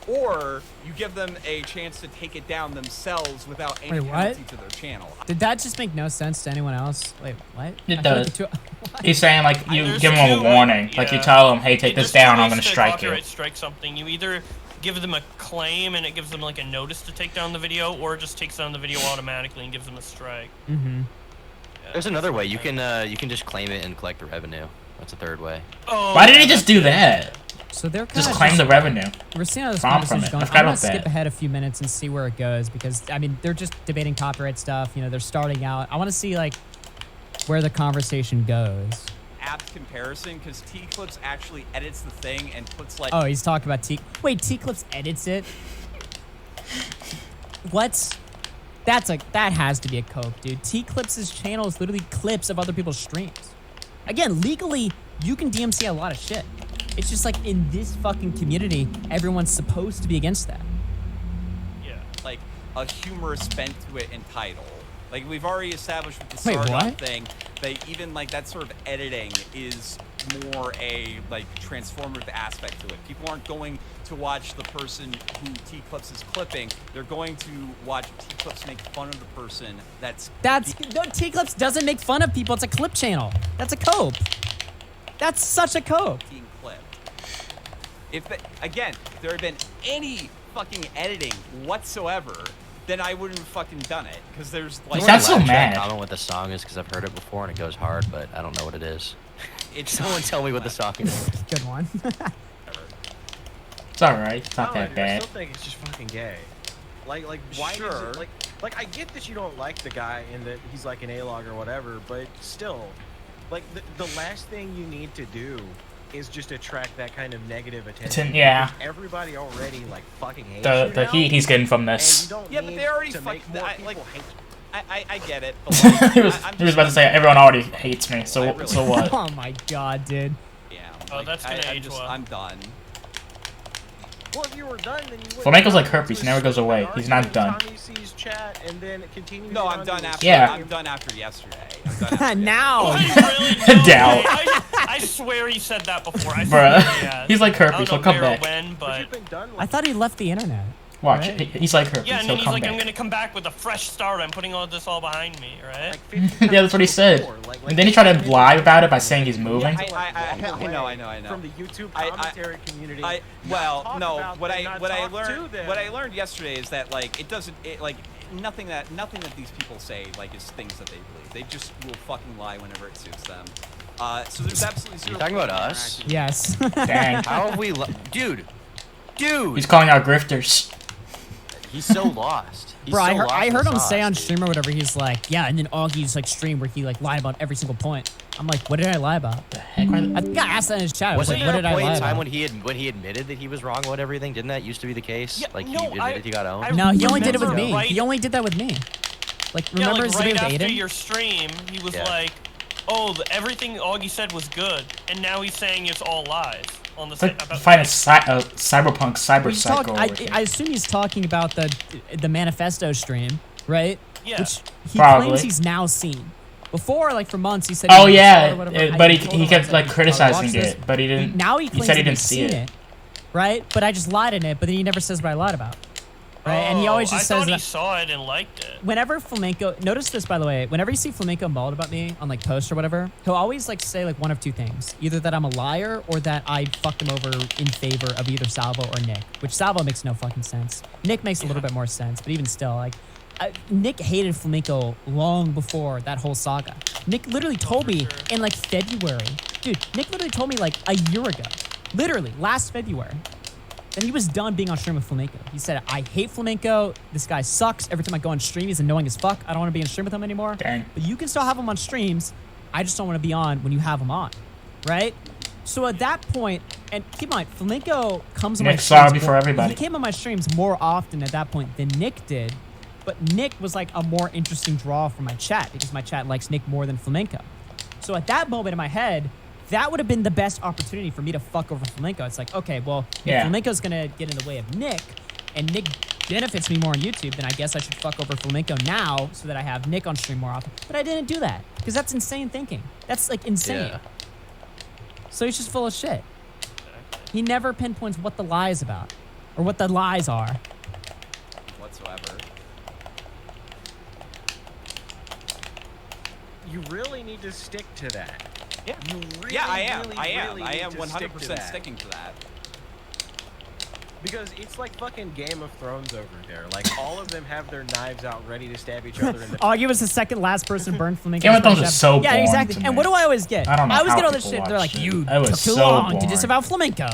D: or you give them a chance to take it down themselves without any
B: Wait, what?
D: penalty to their channel.
B: Did that just make no sense to anyone else? Wait, what?
A: It
B: I feel
A: does.
B: like the two-
A: He's saying like you
E: There's
A: give him
E: two-
A: a warning, like you
E: yeah.
A: tell him, hey, take
E: There's
A: this down,
E: two
A: I'm
E: ways
A: gonna
E: to
A: strike you.
E: copyright strike something. You either give them a claim and it gives them like a notice to take down the video, or it just takes down the video automatically and gives them a strike.
B: Mm-hmm.
E: Yeah,
C: There's another way. You
E: something.
C: can just claim it and collect the revenue. That's a third way.
E: Oh,
A: Why didn't he
E: yeah,
A: just do that?
B: So they're kind
A: Just
B: of
A: claim the revenue.
B: We're seeing how this
A: From
B: conversation's
A: it.
B: going.
A: I
B: I'm
A: forgot
B: gonna
A: about
B: skip
A: that.
B: ahead a few minutes and see where it goes because I mean they're just debating copyright stuff. You know, they're starting out. I want to see like where the conversation goes.
D: Apt comparison, because T-Clips actually edits the thing and puts like...
B: Oh, he's talking about Wait, T-Clips edits it? What? That has to be a cope, dude. T-Clips' channel is literally clips of other people's streams. Again, legally, you can DMCA a lot of shit. It's just like in this fucking community, everyone's supposed to be against that.
E: Yeah.
D: Like a humorous bent to it and title. Like we've already established with the
B: Wait,
D: Sargon
B: what?
D: thing, that even like that sort of editing is more a like transformative aspect to it. People aren't going to watch the person who T-Clips is clipping. They're going to watch T-Clips make fun of the person that's
B: No, T-Clips doesn't make fun of people. It's a clip channel. That's a cope. That's such a cope.
D: being clipped. Again, if there had been any fucking editing whatsoever, then I wouldn't have fucking done it. Because there's like...
A: You sound so
C: Last track
A: mad.
C: comment what the song is because I've heard it before and it goes hard, but I don't know what it is.
D: It's
C: Someone tell me what the song is.
B: Good one.
A: It's alright. It's not
F: No,
A: that
F: dude, I
A: bad.
F: still think it's just fucking gay. Like why
D: Sure.
F: does it, like I get that you don't like the guy and that he's like an A-log or whatever, but still, like the last thing you need to do is just attract that kind of negative attention.
A: Yeah.
F: because everybody already like fucking hates
A: The
F: you
A: the
F: now,
A: heat he's getting from
F: and
A: this.
F: you don't
D: Yeah, but
F: need
D: they already
F: to
D: fuck-
F: make more
D: I-
F: people
D: like-
F: hate you.
D: I get it. But like,
A: he was about to say everyone already hates me.
D: I
A: So
D: really-
A: so what?
B: Oh my god, dude.
D: Yeah.
E: Oh,
D: like,
E: that's gonna age well.
D: I'm done.
F: Well, if you were done, then you
A: Flamenco's
F: wouldn't
A: like
F: have
A: herpes,
F: to
A: never goes away.
F: start
A: He's not
F: arguing
A: done.
F: Tommy sees chat and then it continues
D: No,
F: on
D: I'm done
F: to-
D: after.
A: Yeah.
D: I'm done after yesterday. I'm done after
B: Now.
E: Oh, you really? No
A: Doubt.
E: way. I swear he said that before. I
A: Bruh.
E: swear he has.
A: He's like
E: I don't
A: herpes.
E: know
A: He'll come
E: where or
A: back.
E: when,
F: But
E: but
F: you've been done with
B: I thought he left the internet.
A: Watch.
B: Right.
A: He's like herpes.
E: yeah, and
A: He'll
E: then he's
A: come
E: like, I'm
A: back.
E: gonna come back with a fresh start. I'm putting all this all behind me, right?
F: like 50
A: Yeah, that's what he said.
F: before, like
A: And then he tried to
F: minutes
A: lie
F: ago.
A: about it by saying he's moving.
D: I know.
F: From the YouTube
D: I-
F: commentary community.
D: Well,
F: not
D: no.
F: talk about
D: What
F: them,
D: I
F: not
D: what I
F: talk to
D: learned
F: them.
D: what I learned yesterday is that like nothing that these people say like is things that they believe. They just will fucking lie whenever it suits them. So there's absolutely zero.
C: You talking about
D: point in
C: us?
D: interaction.
B: Yes.
A: Dang.
C: How have we, dude?
A: He's calling out grifters.
C: He's so lost. He's
B: Bro,
C: so
B: I
C: lost in
B: heard
C: the
B: him say
C: sauce,
B: on
C: dude.
B: stream or whatever, he's like, yeah, and then Augie's like stream where he like lied about every single point. I'm like, what did I lie about?
A: The heck? Why
B: I think I asked that in his chat. I was
C: Wasn't
B: like, what
C: there
B: did
C: a
B: I
C: point
B: lie
C: in time
B: about?
C: when he admitted that he was wrong about everything? Didn't that used to be the case?
E: Yeah,
C: Like he
E: no,
C: admitted he got owned.
E: I
B: No, he only did it with
E: remember
B: me.
E: right-
B: He only did that with me. Like,
E: Yeah,
B: remember
E: like
B: his
E: right
B: video with
E: after
B: Aiden?
E: your stream, he was
C: Yeah.
E: like, "Oh, everything Augie said was good," and now he's saying it's all lies on the
A: It's like
E: about.
A: find a cyberpunk cyber
B: He's talk-
A: psycho.
B: I assume he's talking about the manifesto stream, right?
E: Yeah.
B: Which he
A: Probably.
B: claims he's now seen. Before, like for months, he said.
A: Oh
B: he never saw it
A: yeah,
B: or whatever.
A: but
B: I told
A: he
B: him, I
A: kept
B: said,
A: like
B: "Oh,
A: criticizing
B: watch this."
A: it, but he didn't.
B: Now he
A: He
B: claims
A: said he
B: that
A: didn't
B: he's
A: see
B: seen
A: it.
B: it, right? But I just lied in it. But then he never says what I lied about, right? And he always
E: I
B: just
E: thought
B: says
E: he
B: that.
E: saw it and liked it.
B: Whenever Flamenco, notice this by the way, whenever you see Flamenco mauled about me on like posts or whatever, he'll always like say like one of two things. Either that I'm a liar or that I fucked him over in favor of either Salvo or Nick, which Salvo makes no fucking sense. Nick makes a little bit more sense, but even still, like, Nick hated Flamenco long before that whole saga. Nick literally told me in like February, dude, Nick literally told me like a year ago, literally last February, that he was done being on stream with Flamenco. He said, I hate Flamenco. This guy sucks. Every time I go on stream, he's annoying as fuck. I don't want to be on stream with him anymore.
A: Dang.
B: But you can still have him on streams. I just don't want to be on when you have him on, right? So at that point, and keep in mind, Flamenco comes on my
A: Nick saw
B: streams.
A: before
B: more-
A: everybody.
B: He came on my streams more often at that point than Nick did. But Nick was like a more interesting draw for my chat because my chat likes Nick more than Flamenco. So at that moment in my head, that would have been the best opportunity for me to fuck over Flamenco. It's like, okay, well, if
A: Yeah.
B: Flamenco's gonna get in the way of Nick, and Nick benefits me more on YouTube, then I guess I should fuck over Flamenco now so that I have Nick on stream more often. But I didn't do that because that's insane thinking. That's like insane.
C: Yeah.
B: So he's just full of shit. He never pinpoints what the lie is about or what the lies are.
D: Whatsoever.
F: You really need to stick to that.
D: Yeah.
F: You really,
D: Yeah, I am.
F: really,
D: I am.
F: really
D: I
F: need
D: am
F: to
D: 100%
F: stick to that.
D: sticking to that.
F: Because it's like fucking Game of Thrones over there. Like all of them have their knives out ready to stab each other in the
B: Augie was the second last person to burn Flamenco.
A: Game of Thrones is so
B: Yeah,
A: boring
B: exactly.
A: to
B: And
A: me.
B: what do I always get?
A: I don't know
B: always
A: how
B: get all this
A: people
B: shit. They're
A: watch
B: like,
A: it.
B: you
A: That was
B: took too
A: so
B: long to
A: boring.
B: disavow Flamenco.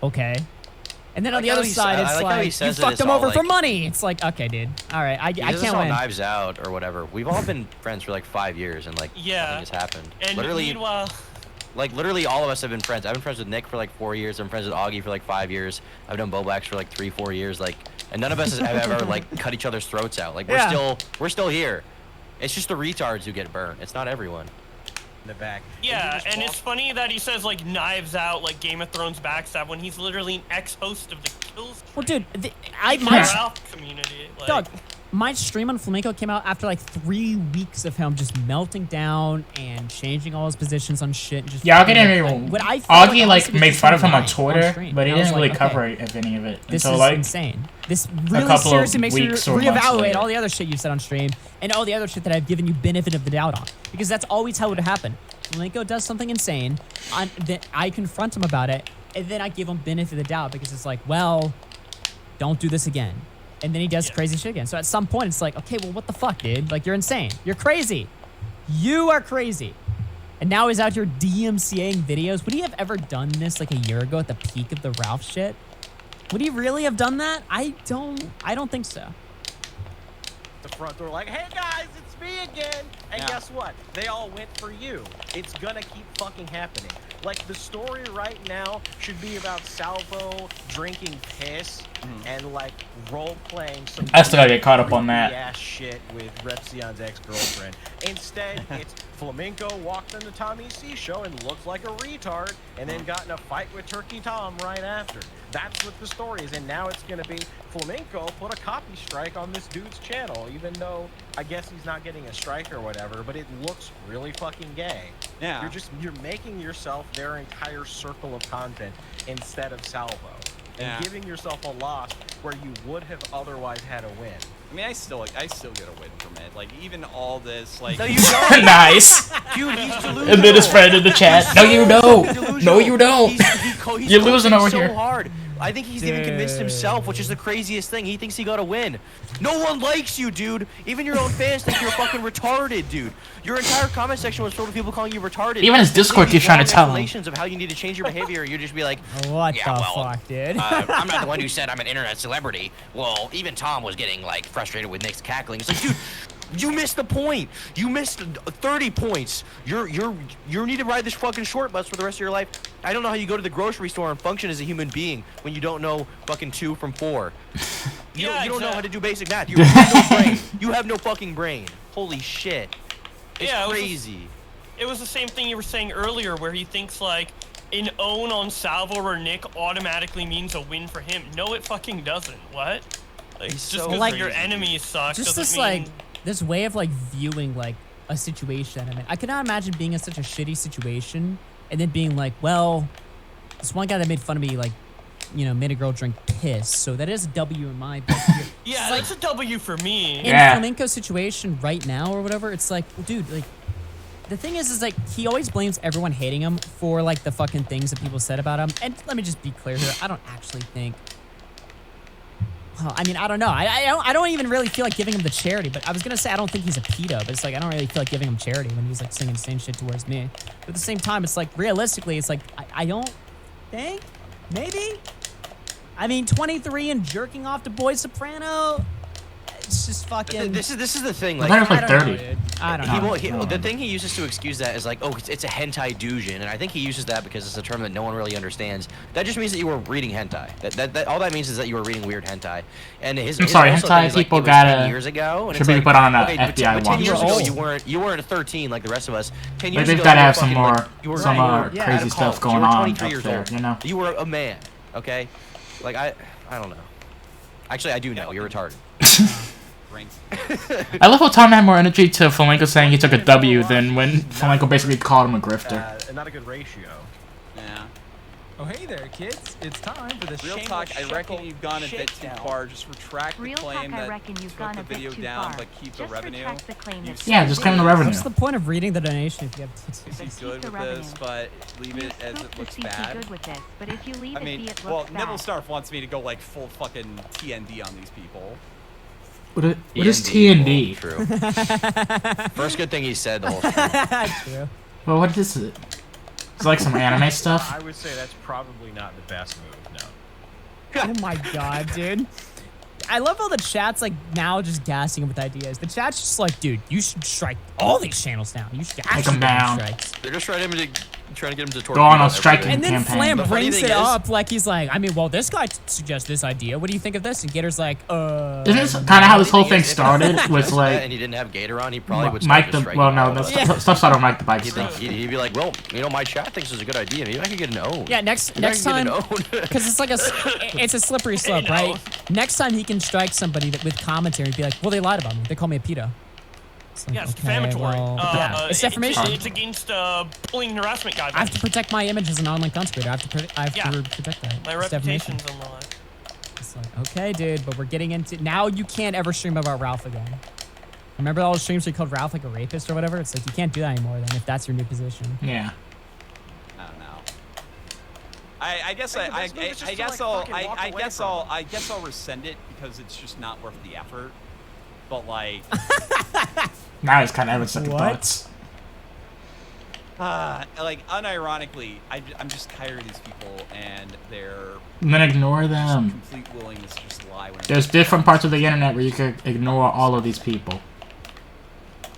B: Okay. And then on
C: like
B: the
C: how
B: other
C: he s-
B: side,
C: I
B: it's
C: like how he
B: like, you
C: says it,
B: fucked
C: it's
B: them
C: all
B: over for
C: like-
B: money. It's like, okay, dude. All right, I
C: He does this
B: can't
C: all
B: win.
C: Knives Out or whatever. We've all been friends for like 5 years, and like
E: Yeah.
C: nothing has happened.
E: And
C: Literally,
E: meanwhile,
C: like literally all of us have been friends. I've been friends with Nick for like 4 years. I'm friends with Augie for like 5 years. I've done Bobax for like 3-4 years. Like, and none of us have ever like cut each other's throats out. Like
B: Yeah.
C: we're still here. It's just the retards who get burned. It's not everyone.
F: in the back.
E: Yeah,
F: just
E: and
F: walk-
E: it's funny that he says like Knives Out, like Game of Thrones backstab, when he's literally an ex-host of the Kills.
B: Well, dude,
E: the
B: my
E: Ralph community. Like,
B: Doug, my stream on Flamenco came out after like 3 weeks of him just melting down and changing all his positions on shit. And just
A: Yeah, I'll get in
B: like, what I felt
A: Augie
B: honestly was
A: made
B: just
A: fun of him on
B: lying
A: Twitter,
B: stream.
A: but he
B: And I was
A: didn't really
B: like,
A: cover
B: okay,
A: any of it
B: this
A: until
B: is
A: like
B: insane. This really
A: couple of
B: seriously makes me
A: weeks or months
B: reevaluate
A: later.
B: all the other shit you said on stream and all the other shit that I've given you benefit of the doubt on. Because that's always how it would happen. Flamenco does something insane, then I confront him about it, and then I give him benefit of the doubt because it's like, well, don't do this again. And then he does crazy shit again. So at some point, it's like, okay, well, what the fuck, dude? Like, you're insane. You're crazy. You are crazy. And now he's out here DMCA'ing videos. Would he have ever done this like a year ago at the peak of the Ralph shit? Would he really have done that? I don't think so.
F: The front door like, hey guys, it's me again. And
D: Yeah.
F: guess what? They all went for you. It's gonna keep fucking happening. Like, the story right now should be about Salvo drinking piss and like role playing some
A: I still gotta get caught up on that.
F: ass shit with Repsion's ex-girlfriend. Instead, it's Flamenco walked on the Tom EC show and looked like a retard and then got in a fight with Turkey Tom right after. That's what the story is, and now it's gonna be Flamenco put a copy strike on this dude's channel, even though I guess he's not getting a strike or whatever, but it looks really fucking gay.
D: Yeah.
F: You're making yourself their entire circle of content instead of Salvo. And
D: Yeah.
F: giving yourself a loss where you would have otherwise had a win.
D: I mean, I still get a win from it. Like, even all this, like.
C: No, you don't.
A: nice.
C: Dude, he's delusional.
A: And then his friend in the chat. No, you don't. No, you don't.
C: He's
A: You're losing over
C: so
A: here.
C: hard. I think he's even convinced himself, which is the craziest thing. He thinks he got to win. No one likes you, dude. Even your own fans think you're fucking retarded, dude. Your entire comment section was filled with people calling you retarded.
A: Even his Discord keeps trying to tell him.
C: Explanations of how you need to change your behavior. You just be like,
B: What
C: yeah,
B: the
C: well,
B: fuck, dude?
C: I'm not the one who said I'm an internet celebrity. Well, even Tom was getting like frustrated with Nick's cackling. It's like, dude, you missed the point. You missed 30 points. You need to ride this fucking short bus for the rest of your life. I don't know how you go to the grocery store and function as a human being when you don't know fucking 2 from 4. You don't know how to do basic math. You have no brain. You have no fucking brain. Holy shit. It's crazy.
E: It was the same thing you were saying earlier, where he thinks like an own on Salvo or Nick automatically means a win for him. No, it fucking doesn't. What? Like,
C: He's
E: just
C: so
E: because
B: like-
E: your enemies suck
B: Just
E: doesn't
B: this
E: mean.
B: like this way of like viewing like a situation. I mean, I cannot imagine being in such a shitty situation and then being like, well, this one guy that made fun of me, like, you know, made a girl drink piss, so that is a W in my book.
E: Yeah, that's a W for me.
B: In
A: Yeah.
B: Flamenco's situation right now or whatever, it's like, well, dude, like, the thing is like, he always blames everyone hating him for like the fucking things that people said about him. And let me just be clear here, I don't actually think. Well, I mean, I don't know. I don't even really feel like giving him the charity, but I was gonna say I don't think he's a pedo, but it's like I don't really feel like giving him charity when he's like singing the same shit towards me. But at the same time, it's like realistically, it's like I don't think, maybe. I mean, 23 and jerking off to Boy Soprano. It's just fucking.
C: This is the thing.
A: I
C: Like,
A: thought it was like
B: I don't
A: 30.
B: know, dude. I don't
C: He
B: know.
C: won't, he,
A: I don't
C: the
A: know.
C: thing he uses to excuse that is like, oh, it's a hentai doujin, and I think he uses that because it's a term that no one really understands. That just means that you were reading hentai. That all that means is that you were reading weird hentai. And his
A: I'm sorry,
C: also
A: hentai
C: thing is, like,
A: people
C: it was
A: gotta-
C: 10 years ago, and
A: should
C: it's
A: be
C: like,
A: put on a
C: okay, but
A: FBI
C: 10
A: watch
C: years
A: list.
C: ago you weren't 13 like the rest of us. 10 years
A: They've
C: ago,
A: gotta
C: you were
A: have some
C: fucking,
A: more,
C: like, you were
A: some
C: out of
A: crazy stuff
C: college.
A: going
C: You were
A: on
C: 23
A: up
C: years
A: there,
C: old.
A: you know?
C: You were a man, okay? Like I don't know. Actually, I do know. You're retarded.
D: Rank.
A: I love how Tom had more energy to Flamenco saying he took a W than when Flamenco basically called him a grifter.
F: Not a good ratio.
D: Yeah.
G: Oh, hey there, kids. It's time for the
D: Real
G: shameless
D: talk, I reckon
G: shekel
D: you've gone a bit too
G: shakedown.
D: far. Just retract the
H: Real
D: claim
H: talk, I
D: that
H: reckon you've
D: put
H: gone
D: the
H: a bit
D: video
H: too
D: down,
H: far.
D: but keep the
H: Just
D: revenue.
H: retract the claim
D: You
H: that
A: Yeah, just claim the revenue.
B: What's the point of reading the donation if you have to?
D: You seem
H: Keep
D: good
H: the
D: with this,
H: revenue.
D: but leave
H: You
D: it as
H: spoke
D: it
H: to
D: looks
H: CC
D: bad.
H: good with this, but if you leave
D: I mean,
H: it be, it
D: well,
H: looks bad.
D: Nibblestarf wants me to go like full fucking TND on these people.
A: What is TND?
C: True. First good thing he said the whole time.
B: True.
A: Well, what is it? It's like some anime stuff?
F: I would say that's probably not the best move, no.
B: Oh my god, dude. I love how the chat's like now just gassing him with ideas. The chat's just like, dude, you should strike all these channels down. You should actually
A: them down.
B: strikes.
C: They're just trying to trying to get him to
A: Go on a
C: torpedo
A: striking
C: everything.
B: And then
A: campaign.
B: Flam
C: The funny
B: brings
C: thing
B: it
C: is-
B: up like he's like, I mean, well, this guy suggests this idea. What do you think of this? And Gator's like,
A: Isn't this kind of how this whole thing started? Was
C: and
A: like
C: he didn't have Gator on, he probably would
A: Mike
C: start
A: the
C: just striking
A: well, no,
C: all
A: the
C: of us.
B: Yeah.
A: stuff started on Mike the Bike
C: He'd
A: stuff.
C: be like, well, you know, my chat thinks it's a good idea. Maybe I could get an own.
B: yeah, next
C: Maybe I could
B: time,
C: get an own.
B: because it's like it's a slippery slope,
E: know.
B: right? Next time he can strike somebody with commentary and be like, well, they lied about me. They called me a pedo. It's like,
E: Yeah, it's
B: okay,
E: defamatory.
B: well, yeah, it's defamation.
E: It's against bullying and harassment guidelines.
B: I have to protect my image as an online content creator. I have
E: Yeah.
B: to protect that.
E: My
B: It's defamation.
E: reputation's on the line.
B: It's like, okay, dude, but we're getting into now. You can't ever stream about Ralph again. Remember all the streams where you called Ralph like a rapist or whatever? It's like you can't do that anymore. Then if that's your new position.
A: Yeah.
D: I don't know. I guess
F: Hey,
D: I
F: this movie's just to,
D: guess
F: like,
D: I'll
F: fucking walk away from
D: I guess I'll rescind it because it's just not worth the effort. But like,
A: Now he's kind of having second
B: What?
A: thoughts.
D: like unironically, I'm just tired of these people and their
A: And then ignore
D: just
A: them.
D: complete willingness to just lie. When
A: There's different parts of the internet where you could ignore all of these people.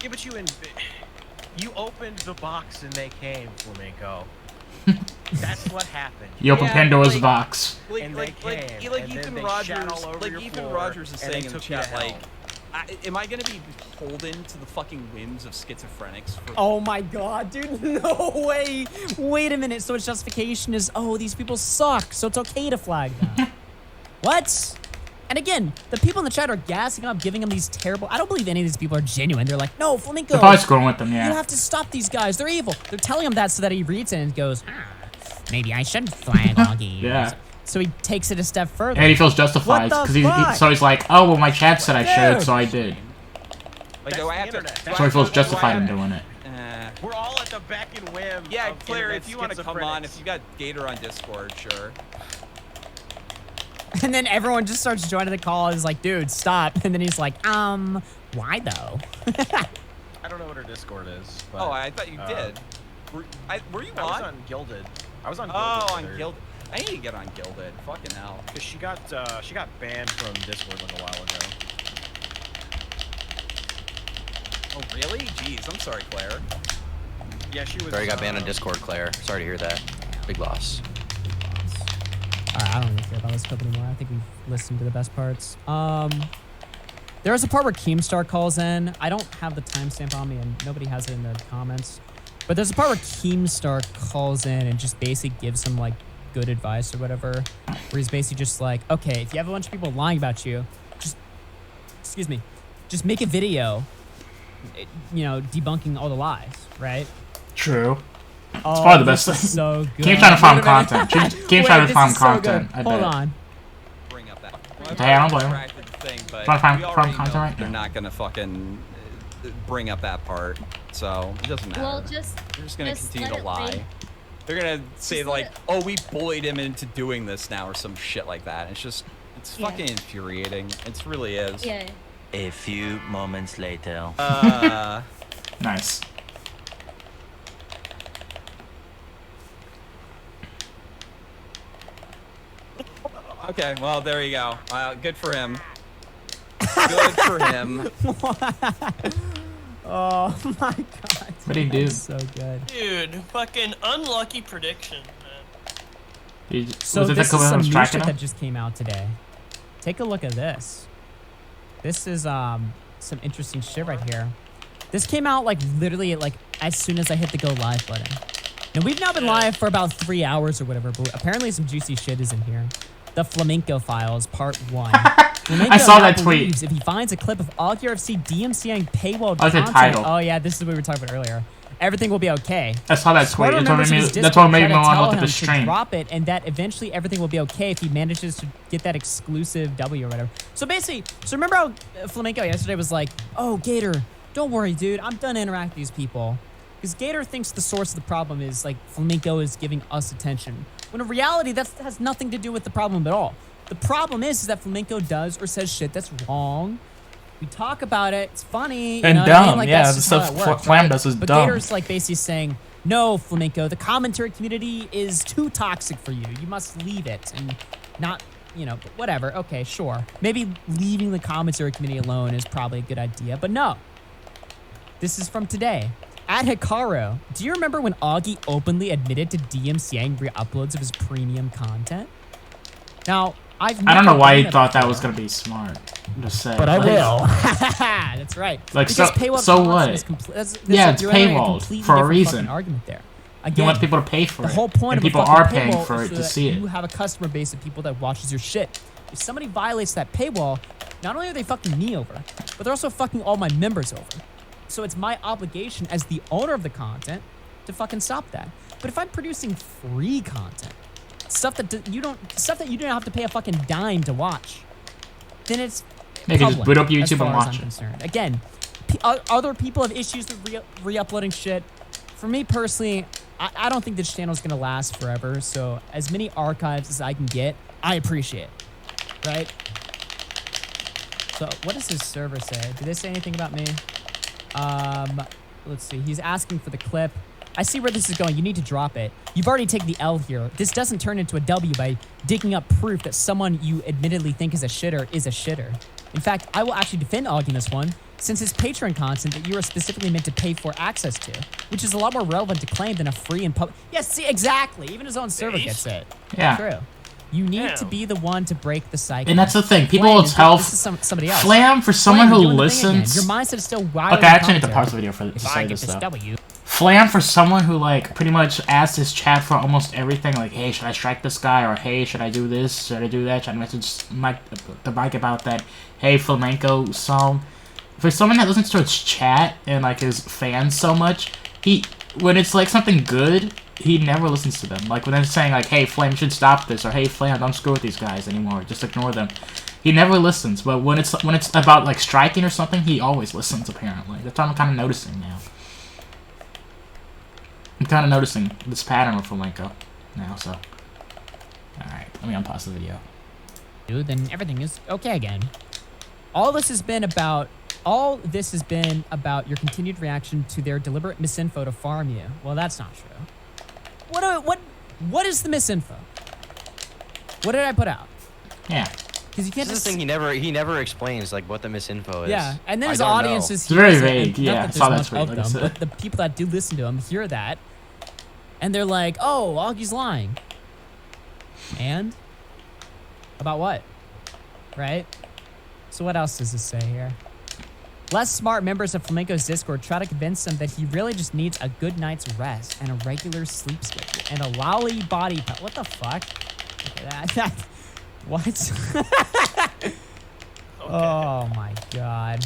F: Yeah, but you opened the box and they came, Flamenco. That's what happened.
A: You open
D: Yeah,
A: Pandora's
D: like-
A: box.
F: And they came, and then
D: Ethan
F: they
D: Rogers,
F: shat all over
D: like
F: your
D: Ethan
F: floor,
D: Rogers is
F: and they
D: saying in the
F: took you to
D: chat,
F: hell.
D: like, am I gonna be beholden to the fucking whims of schizophrenics? For
B: Oh my god, dude, no way. Wait a minute. So its justification is, oh, these people suck, so it's okay to flag them. What? And again, the people in the chat are gassing up, giving them these terrible. I don't believe any of these people are genuine. They're like, no, Flamenco.
A: They're probably screwing with them,
B: You
A: yeah.
B: have to stop these guys. They're evil. They're telling him that so that he reads it and goes, maybe I shouldn't flag all games.
A: Yeah.
B: So he takes it a step further.
A: And he feels justified
B: What the
A: because
B: fuck?
A: so he's like, oh well, my chat said I should,
B: Dude.
A: so I did.
D: like,
F: That's
D: do I
F: the
D: have to?
F: internet.
D: do
A: So
D: I
A: he feels
D: have to- do I
A: justified in
D: have-
A: doing it.
F: We're all at the beck and whim.
D: Yeah,
F: of
D: Claire,
F: internet
D: if you want to come on,
F: schizophrenics.
D: if you got Gator on Discord, sure.
B: And then everyone just starts joining the call. Is like, dude, stop. And then he's like, why though?
F: I don't know what her Discord is. But,
D: Oh, I thought you did. Were you
F: I was
D: on?
F: on Gilded. I was on Gilded.
D: Oh,
F: with
D: on
F: her.
D: Gilded. I need to get on Gilded. Fucking hell.
F: Cause she got banned from Discord like a while ago.
D: Oh, really? Jeez, I'm sorry, Claire.
F: Yeah, she was.
C: Sorry, you got banned on Discord, Claire. Sorry to hear that. Big loss.
B: Alright, I don't really care about this clip anymore. I think we've listened to the best parts. There was a part where Keemstar calls in. I don't have the timestamp on me, and nobody has it in the comments. But there's a part where Keemstar calls in and just basically gives him like good advice or whatever. Where he's basically just like, okay, if you have a bunch of people lying about you, just make a video, debunking all the lies, right?
A: True.
B: Oh,
A: probably the best
B: this is
A: thing.
B: So good.
A: Keep trying to farm
B: Wait a minute.
A: content. Keep
B: Wait,
A: trying to
B: this
A: farm
B: is so
A: content.
B: good.
A: I
B: Hold
A: bet.
B: on.
D: Bring up that.
A: Hey, I don't blame him.
D: Distracted the thing, but
A: Wanna farm-
D: we
A: farm
D: already
A: content
D: know
A: right
D: they're
A: now?
D: not gonna fucking bring up that part, so it doesn't matter.
H: Well, just
D: They're just gonna continue
H: let
D: to
H: it
D: lie.
H: be.
D: They're gonna say
H: Just
D: like,
H: let it-
D: "Oh, we bullied him into doing this now," or some shit like that. It's
H: Yeah.
D: fucking infuriating. It really is.
H: Yeah.
I: A few moments later.
A: Nice.
D: Okay, well there you go. Good for him. Good for him.
B: Oh my god.
A: What'd he do?
B: That's so good.
E: Dude, fucking unlucky prediction, man.
B: So
A: Was it the
B: this is some
A: Columbus
B: new
A: tracking
B: shit
A: him?
B: that just came out today. Take a look at this. This is some interesting shit right here. This came out like literally at, like as soon as I hit the go live button. Now we've now been live for about 3 hours or whatever, but apparently some juicy shit is in here. The Flamenco Files Part 1. Flamenco
A: I saw
B: now
A: that tweet.
B: believes if he finds a clip of all UFC DMCA'ing paywall
A: I like the
B: content.
A: title.
B: Oh yeah, this is what we were talking about earlier. Everything will be okay.
A: I saw that tweet.
B: Squirtle
A: That's what
B: members
A: made
B: of
A: me.
B: his
A: That's what
B: Discord
A: made me
B: try to
A: want to
B: tell
A: look at the
B: him to
A: stream.
B: drop it, and that eventually everything will be okay if he manages to get that exclusive W or whatever. So basically, remember how Flamenco yesterday was like, "Oh, Gator, don't worry, dude. I'm done interacting with these people." Because Gator thinks the source of the problem is like Flamenco is giving us attention. When in reality, that has nothing to do with the problem at all. The problem is that Flamenco does or says shit that's wrong. We talk about it. It's funny.
A: And
B: you know what I mean?
A: dumb,
B: Like,
A: yeah,
B: that's
A: the
B: just how
A: stuff
B: that works,
A: Flam
B: right?
A: does is
B: but
A: dumb.
B: Gator's like basically saying, no, Flamenco, the commentary community is too toxic for you. You must leave it and not, whatever. Okay, sure. Maybe leaving the commentary community alone is probably a good idea, but no. This is from today. At Hikaru, do you remember when Augie openly admitted to DMCA'ing re-uploads of his premium content? Now,
A: I don't know why he thought that
B: before,
A: was gonna be smart. I'm just saying.
B: but I
A: Like,
B: will. That's right.
A: Like,
B: Because
A: so-
B: paywall
A: so
B: content
A: what?
B: is that's
A: Yeah,
B: like
A: it's
B: you're entering a
A: paywalled
B: completely
A: for a
B: different
A: reason.
B: fucking argument there.
A: He
B: Again,
A: wants people to pay for
B: the
A: it.
B: whole point
A: and
B: of a
A: people
B: fucking
A: are paying
B: paywall
A: for
B: is
A: it
B: so
A: to
B: that
A: see it.
B: you have a customer base of people that watches your shit. If somebody violates that paywall, not only are they fucking me over, but they're also fucking all my members over. So it's my obligation as the owner of the content to fucking stop that. But if I'm producing free content, stuff that you don't have to pay a fucking dime to watch, then it's
A: Yeah, you can just
B: public,
A: boot up
B: as
A: YouTube
B: far
A: and
B: as
A: watch
B: I'm
A: it.
B: concerned. Again, other people have issues with re-uploading shit. For me personally, I don't think this channel is gonna last forever. So as many archives as I can get, I appreciate, right? So what does his server say? Did they say anything about me? Let's see. He's asking for the clip. I see where this is going. You need to drop it. You've already taken the L here. This doesn't turn into a W by digging up proof that someone you admittedly think is a shitter is a shitter. In fact, I will actually defend Augie in this one, since it's Patreon content that you are specifically meant to pay for access to, which is a lot more relevant to claim than a free and public. Yes, see, exactly. Even his own server gets it.
A: Yeah.
B: True. You need to be the one to break the cycle.
A: And that's the thing. People
B: Flame
A: will
B: is-
A: tell
B: this is somebody else.
A: Flam for someone
B: Flame,
A: who
B: you're doing the thing again.
A: listens.
B: Your mindset is still wild.
A: Okay, I actually need to pause the video to
B: If
A: say
B: I get
A: this
B: this
A: though.
B: W.
A: Flam for someone who like pretty much asks his chat for almost everything, like, hey, should I strike this guy, or hey, should I do this, should I do that, should I message the Mike about that, hey, flamenco song. For someone that listens to his chat and like his fans so much, when it's like something good, he never listens to them. Like when they're saying like, hey, Flame, you should stop this, or hey, Flame, don't screw with these guys anymore, just ignore them. He never listens. But when it's about like striking or something, he always listens. Apparently, that's what I'm kind of noticing now. I'm kind of noticing this pattern with flamenco now. So, all right, let me unpause the video.
B: Dude, then everything is okay again. All this has been about your continued reaction to their deliberate misinfo to farm you. Well, that's not true. What is the misinfo? What did I put out?
A: Yeah.
B: Because you can't
C: This is
B: just
C: the thing, he never explains like what the misinfo is.
B: yeah, and then
C: I
B: his
C: don't
B: audience
C: know.
B: is
A: It's very
B: hears it,
A: vague,
B: and
A: yeah,
B: not
A: I
B: that
A: saw
B: there's
A: that
B: much
A: tweet,
B: of
A: like I
B: them,
A: said.
B: but the people that do listen to him hear that, and they're like, "Oh, Augie's lying." And about what? Right? So what else does this say here? Less smart members of Flamenco's Discord try to convince him that he really just needs a good night's rest and a regular sleep schedule and a lolly body pelt. What the fuck? Okay, what? Oh my god.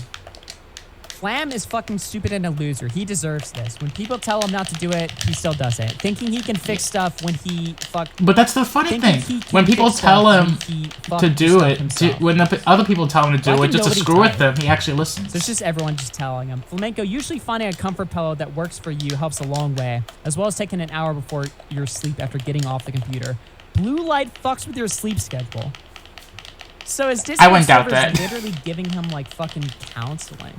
B: Flam is fucking stupid and a loser. He deserves this. When people tell him not to do it, he still does it. Thinking he can fix stuff when he
A: But that's the funny
B: Thinking
A: thing.
B: he can
A: When people
B: fix
A: tell
B: stuff
A: him
B: when he fucked
A: to
B: the
A: do
B: stuff
A: it,
B: himself.
A: when the other people tell him to do
B: Why
A: it
B: can
A: just to
B: nobody
A: screw
B: tell
A: with
B: you?
A: them, he actually listens.
B: So it's just everyone just telling him. Flamenco, usually finding a comfort pillow that works for you helps a long way, as well as taking an hour before your sleep after getting off the computer. Blue light fucks with your sleep schedule. So his Discord
A: wouldn't doubt
B: server is
A: that.
B: literally giving him like fucking counseling,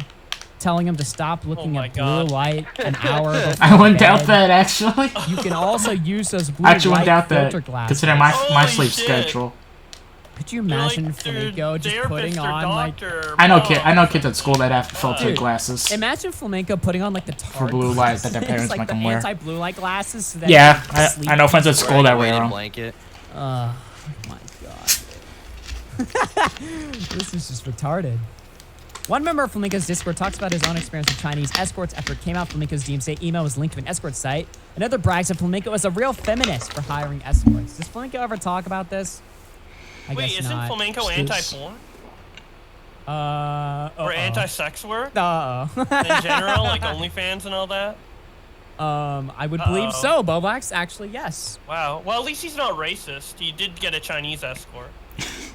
B: telling him to stop looking
E: my
B: at blue
E: God.
B: light an hour before
A: I wouldn't doubt
B: bed.
A: that, actually.
B: You can also use those blue
A: I actually
B: light
A: wouldn't doubt
B: filter
A: that,
B: glasses.
A: considering my
E: Holy
A: sleep
E: shit.
A: schedule.
B: Could you
E: You're
B: imagine
E: like their
B: Flamenco just
E: therapist
B: putting
E: or
B: on like...
E: doctor,
A: I know
E: mom.
A: kids at school that have filtered
B: Dude,
A: glasses.
B: Imagine Flamenco putting on like the
A: For blue light that their parents
B: like
A: make
B: the
A: them wear.
B: anti-blue light glasses. So that
A: Yeah,
B: they can sleep
A: I know friends at
B: peacefully.
A: school that wear
C: Weighted
A: them.
C: blanket.
B: Oh my god. This is just retarded. One member of Flamenco's Discord talks about his own experience with Chinese escorts after it came out Flamenco's DMCA email was linked to an escort site. Another brags that Flamenco is a real feminist for hiring escorts. Does Flamenco ever talk about this? I
E: Wait,
B: guess
E: isn't
B: not.
E: flamenco anti-porn? Or anti-sex work?
B: Uh-oh.
E: In general, like OnlyFans and all that?
B: I would believe so, Bobax. Actually, yes.
E: Wow. Well, at least he's not racist. He did get a Chinese escort.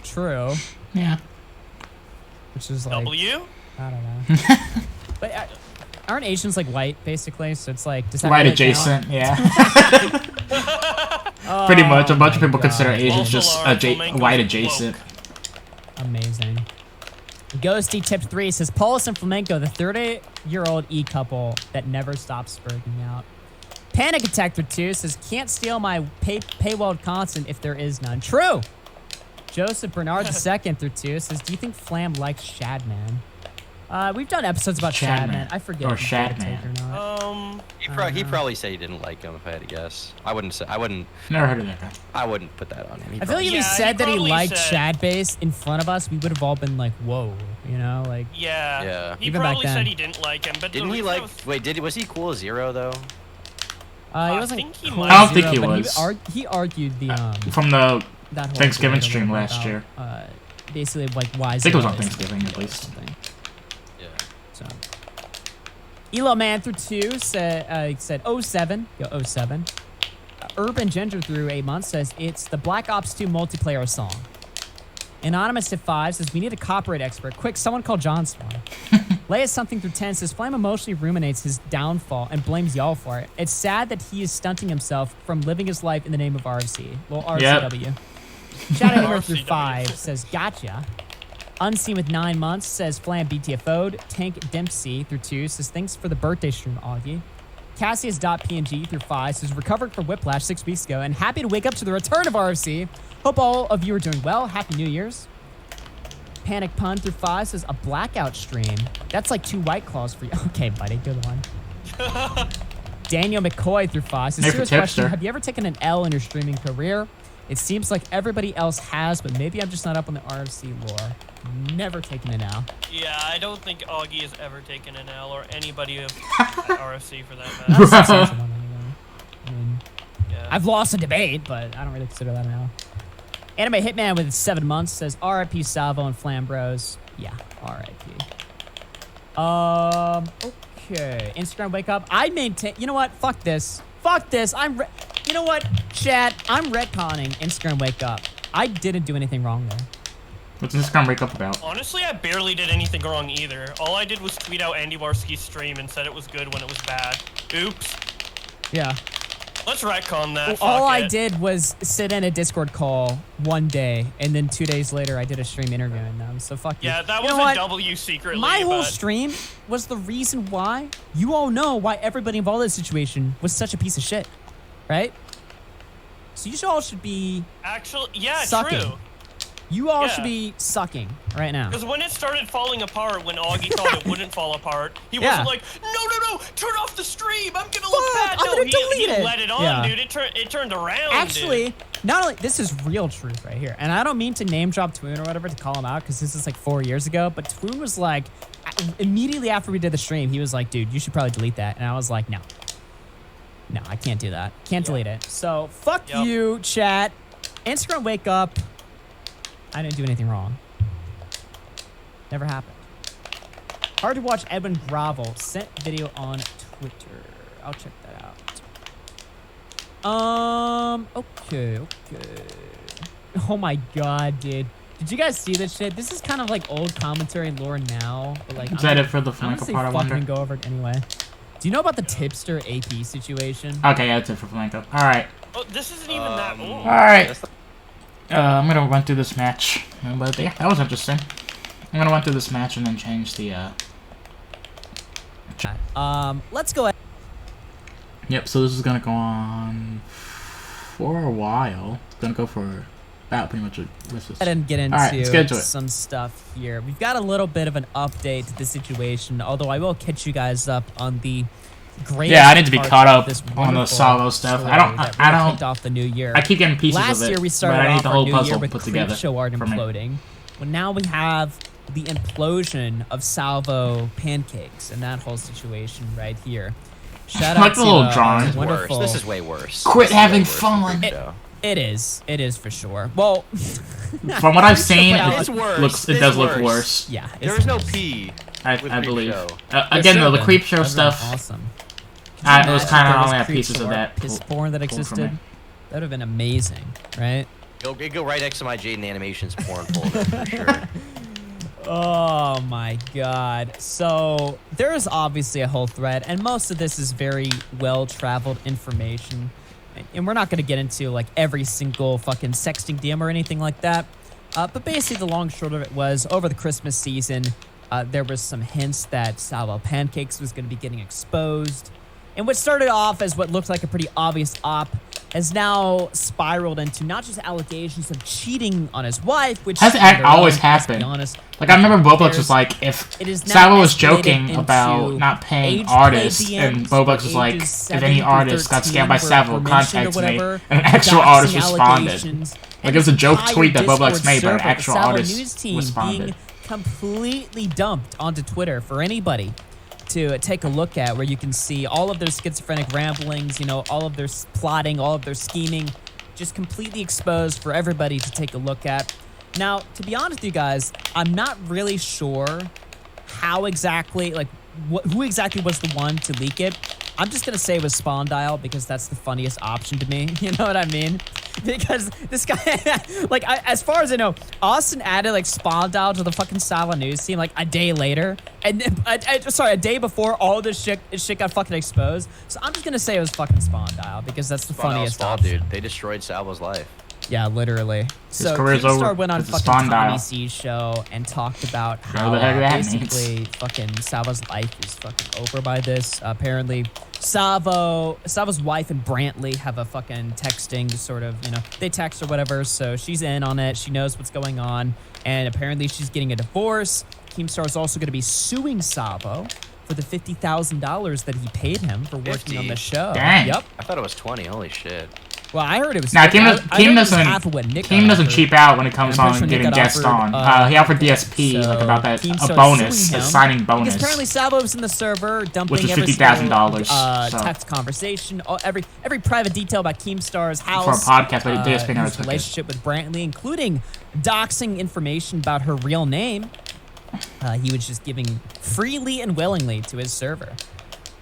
B: True.
A: Yeah.
B: Which is like...
E: W?
B: I don't know. But aren't Asians like white, basically? So it's like... Does that
A: White
B: really
A: adjacent,
B: count?
A: yeah. Pretty much. A bunch of
B: my
A: people consider
B: God.
A: Asians
E: Also
A: just
E: are flamenco
A: white
E: woke.
A: adjacent.
B: Amazing. Ghosty tip 3 says, Paulus and Flamenco, the 30-year-old E-couple that never stops spurting out. Panic Attack 2 says, can't steal my paywalled content if there is none. True. Joseph Bernard II 2 says, do you think Flam likes Shadman? We've done episodes about Shadman.
A: Shadman.
B: I forget.
A: Or
B: if he did
A: Shadman.
B: take or not.
C: He probably said he didn't like him. If I had to guess, I wouldn't
A: Never heard of that guy.
C: I wouldn't put that on him.
B: I feel like if he
E: Yeah,
B: said
E: he
B: that he
E: probably
B: liked
E: said-
B: Shad Base in front of us, we would have all been like, "Whoa," you know, like.
E: Yeah.
C: Yeah.
E: He
B: Even back
E: probably
B: then.
E: said he didn't like him, but
C: Didn't
E: the
C: he
E: reason I
C: like?
E: was-
C: Wait, was he cool as Zero though?
B: He
E: I
B: wasn't.
E: think he
B: cool
E: might-
A: I don't
B: as
A: think
B: zero,
A: he
B: but
A: was.
B: He argued the
A: From the
B: that whole
A: Thanksgiving
B: debate
A: stream
B: about,
A: last year.
B: Basically, like why?
A: I think it was
B: Zero
A: on
B: is
A: Thanksgiving, at least.
B: something.
C: Yeah.
B: So, Elo Man through 2 said 07. Go 07. Urban Ginger through 8 months says it's the Black Ops 2 multiplayer song. Anonymous at 5 says we need a copyright expert. Quick, someone call John Swan. Leia something through 10 says Flame emotionally ruminates his downfall and blames y'all for it. It's sad that he is stunting himself from living his life in the name of RFC. Well, RCW. Shadow Hammer through
E: RCW.
B: 5 says gotcha. Unseen with 9 months says Flam BTFO'd. Tank Dempsey through 2 says thanks for the birthday stream, Augie. Cassius.png through 5 says recovered from Whiplash 6 weeks ago and happy to wake up to the return of RFC. Hope all of you are doing well. Happy New Year's. Panic Pun through 5 says a blackout stream. That's like 2 White Claws for you. Okay, buddy, good one. Daniel McCoy through 5 says
A: Hey, for
B: serious question.
A: tipster.
B: Have you ever taken an L in your streaming career? It seems like everybody else has, but maybe I'm just not up on the RFC lore. Never taken an L.
E: Yeah, I don't think Augie has ever taken an L, or anybody of RFC for that matter.
B: That's a sensible one anyway. I mean,
E: Yeah.
B: I've lost a debate, but I don't really consider that an L. Anime Hitman with 7 months says RIP Salvo and Flambros. Yeah, RIP. Okay. Instagram wake up. I maintain. You know what? Fuck this. Fuck this. You know what, chat? I'm retconning Instagram wake up. I didn't do anything wrong there.
A: What's this gonna wake up about?
E: Honestly, I barely did anything wrong either. All I did was tweet out Andy Warski's stream and said it was good when it was bad. Oops.
B: Yeah.
E: Let's retcon that.
B: Well,
E: Fuck
B: all I
E: it.
B: did was sit in a Discord call one day, and then 2 days later, I did a stream interviewing them. So fuck you.
E: Yeah, that
B: You
E: was
B: know
E: a
B: what?
E: W secretly.
B: My whole
E: but-
B: stream was the reason why you all know why everybody involved in this situation was such a piece of shit, right? So you all should be
E: Actually, yeah,
B: sucking.
E: true.
B: You all
E: Yeah.
B: should be sucking right now.
E: Because when it started falling apart, when Augie thought it wouldn't fall apart, he
B: Yeah.
E: wasn't like, no, turn off the stream. I'm gonna look
B: Fuck,
E: bad.
B: I'm
E: No,
B: gonna
E: he
B: delete it.
E: let it on,
B: Yeah.
E: dude. It turned around.
B: Actually,
E: dude.
B: not only this is real truth right here, and I don't mean to name drop Twoon or whatever to call him out because this is like 4 years ago, but Twoon was like, immediately after we did the stream, he was like, dude, you should probably delete that, and I was like, no, I can't do that, can't delete it. So fuck
E: Yep.
B: you, chat. Instagram wake up. I didn't do anything wrong. Never happened. Hard to watch Edwin Gravel sent video on Twitter. I'll check that out. Okay. Oh my god, dude. Did you guys see this shit? This is kind of like old commentary lore now, but like
A: Is that it for the Flamenco
B: honestly
A: part, I wonder?
B: fucking go over it anyway. Do you know about the tipster AP situation?
A: Okay, yeah, that's it for Flamenco. Alright.
E: Oh, this isn't even that old.
A: Alright. I'm gonna run through this match. But yeah, that was interesting. I'm gonna run through this match and then change the,
B: Let's go ahead.
A: Yep, so this is gonna go on for a while. It's gonna go for about pretty much a rest of this.
B: And get
A: All right, let's get
B: into
A: into it.
B: some stuff here. We've got a little bit of an update to the situation, although I will catch you guys up on the great.
A: Yeah, I need to be caught up on the Salvo stuff. I don't-
B: kicked off the new year.
A: I keep getting pieces
B: Last
A: of it,
B: year we started
A: but I need
B: off
A: the
B: our
A: whole
B: new year
A: puzzle
B: with
A: put
B: Creep
A: together
B: Show art
A: for me.
B: imploding. Well, now we have the implosion of Salvo pancakes and that whole situation right here. Shout
A: I
B: out
A: like
B: to
A: the little
B: our
A: drawing.
C: Worse.
B: wonderful.
C: This is way worse.
A: Quit
C: This is way
A: having
C: worse than
A: fun.
C: Creep Show.
B: It is for sure. Well,
A: From what I've seen,
B: It's
A: it
C: worse.
A: it does
C: It's
A: look
C: worse.
A: worse.
B: yeah.
C: There is no P.
A: I
C: with Creep
A: believe.
C: Show.
A: Again, though, the creep show stuff.
B: Awesome.
A: It was kind of
B: There was
A: only had
B: Creep
A: pieces
B: Show
A: of
B: art,
A: that.
B: piss
A: pulled-
B: porn that
A: pulled from
B: existed.
A: it.
B: That would have been amazing, right?
C: Go right next to my Jaden Animations porn folder for sure.
B: Oh my god. So there is obviously a whole thread, and most of this is very well-traveled information. And we're not going to get into like every single fucking sexting DM or anything like that. But basically the long and short of it was over the Christmas season, there was some hints that Salvo Pancakes was going to be getting exposed. And what started off as what looked like a pretty obvious op has now spiraled into not just allegations of cheating on his wife, which
A: Has always happened.
B: Let's be honest,
A: Like, I remember Bobux was like, if
B: it is now
A: Salvo was
B: escalated
A: joking
B: into
A: about not paying
B: age play
A: artists, and
B: DMs
A: Bobux was
B: for
A: like,
B: ages
A: if any
B: 7 through
A: artist got
B: 13
A: scammed by
B: were
A: Salvo,
B: mentioned or
A: contact me.
B: whatever,
A: And an actual
B: doxing
A: artist responded.
B: allegations,
A: Like, it was a joke
B: entire
A: tweet that Bobux
B: Discord
A: made, but an
B: server,
A: actual
B: the Salvo
A: artist
B: news team
A: responded.
B: being completely dumped onto Twitter for anybody to take a look at, where you can see all of their schizophrenic ramblings, you know, all of their plotting, all of their scheming, just completely exposed for everybody to take a look at. Now, to be honest with you guys, I'm not really sure how exactly, like, who exactly was the one to leak it. I'm just gonna say it was Spawn Dial because that's the funniest option to me. You know what I mean? Because this guy, like, as far as I know, Austin added like Spawn Dial to the fucking Salvo news team like a day later, and sorry, a day before all this shit got fucking exposed. So I'm just gonna say it was fucking Spawn Dial because that's the funniest option.
C: Dude. They destroyed Salvo's life.
B: Yeah, literally. So
A: career's over.
B: Keemstar went on
A: It's a
B: fucking
A: Spawn
B: Tommy
A: Dial.
B: C's show and talked about how
A: the heck that
B: basically
A: means.
B: fucking Salvo's life is fucking over by this. Apparently, Salvo's wife and Brantley have a fucking texting sort of, you know, they text or whatever, so she's in on it. She knows what's going on, and apparently she's getting a divorce. Keemstar is also going to be suing Salvo for the $50,000 that he paid him for working
C: 50?
B: on the show.
A: Dang.
B: Yep.
C: I thought it was 20. Holy shit.
B: Well, I heard it was.
A: Now,
B: I
A: Keem
B: heard it was half of what Nick got
A: doesn't
B: offered.
A: cheap out when it comes
B: And I'm
A: on
B: pretty sure
A: getting
B: Nick got
A: guests
B: offered,
A: on. He offered DSP,
B: so
A: like, about that,
B: Keemstar
A: a
B: is
A: bonus,
B: suing
A: a
B: him
A: signing bonus.
B: Because apparently Salvo was in the server dumping
A: Which is
B: every
A: $50,000,
B: single,
A: so.
B: text conversation, every private detail about Keemstar's house.
A: For a podcast, but DSP never
B: his
A: took it.
B: relationship with Brantley, including doxing information about her real name. He was just giving freely and willingly to his server.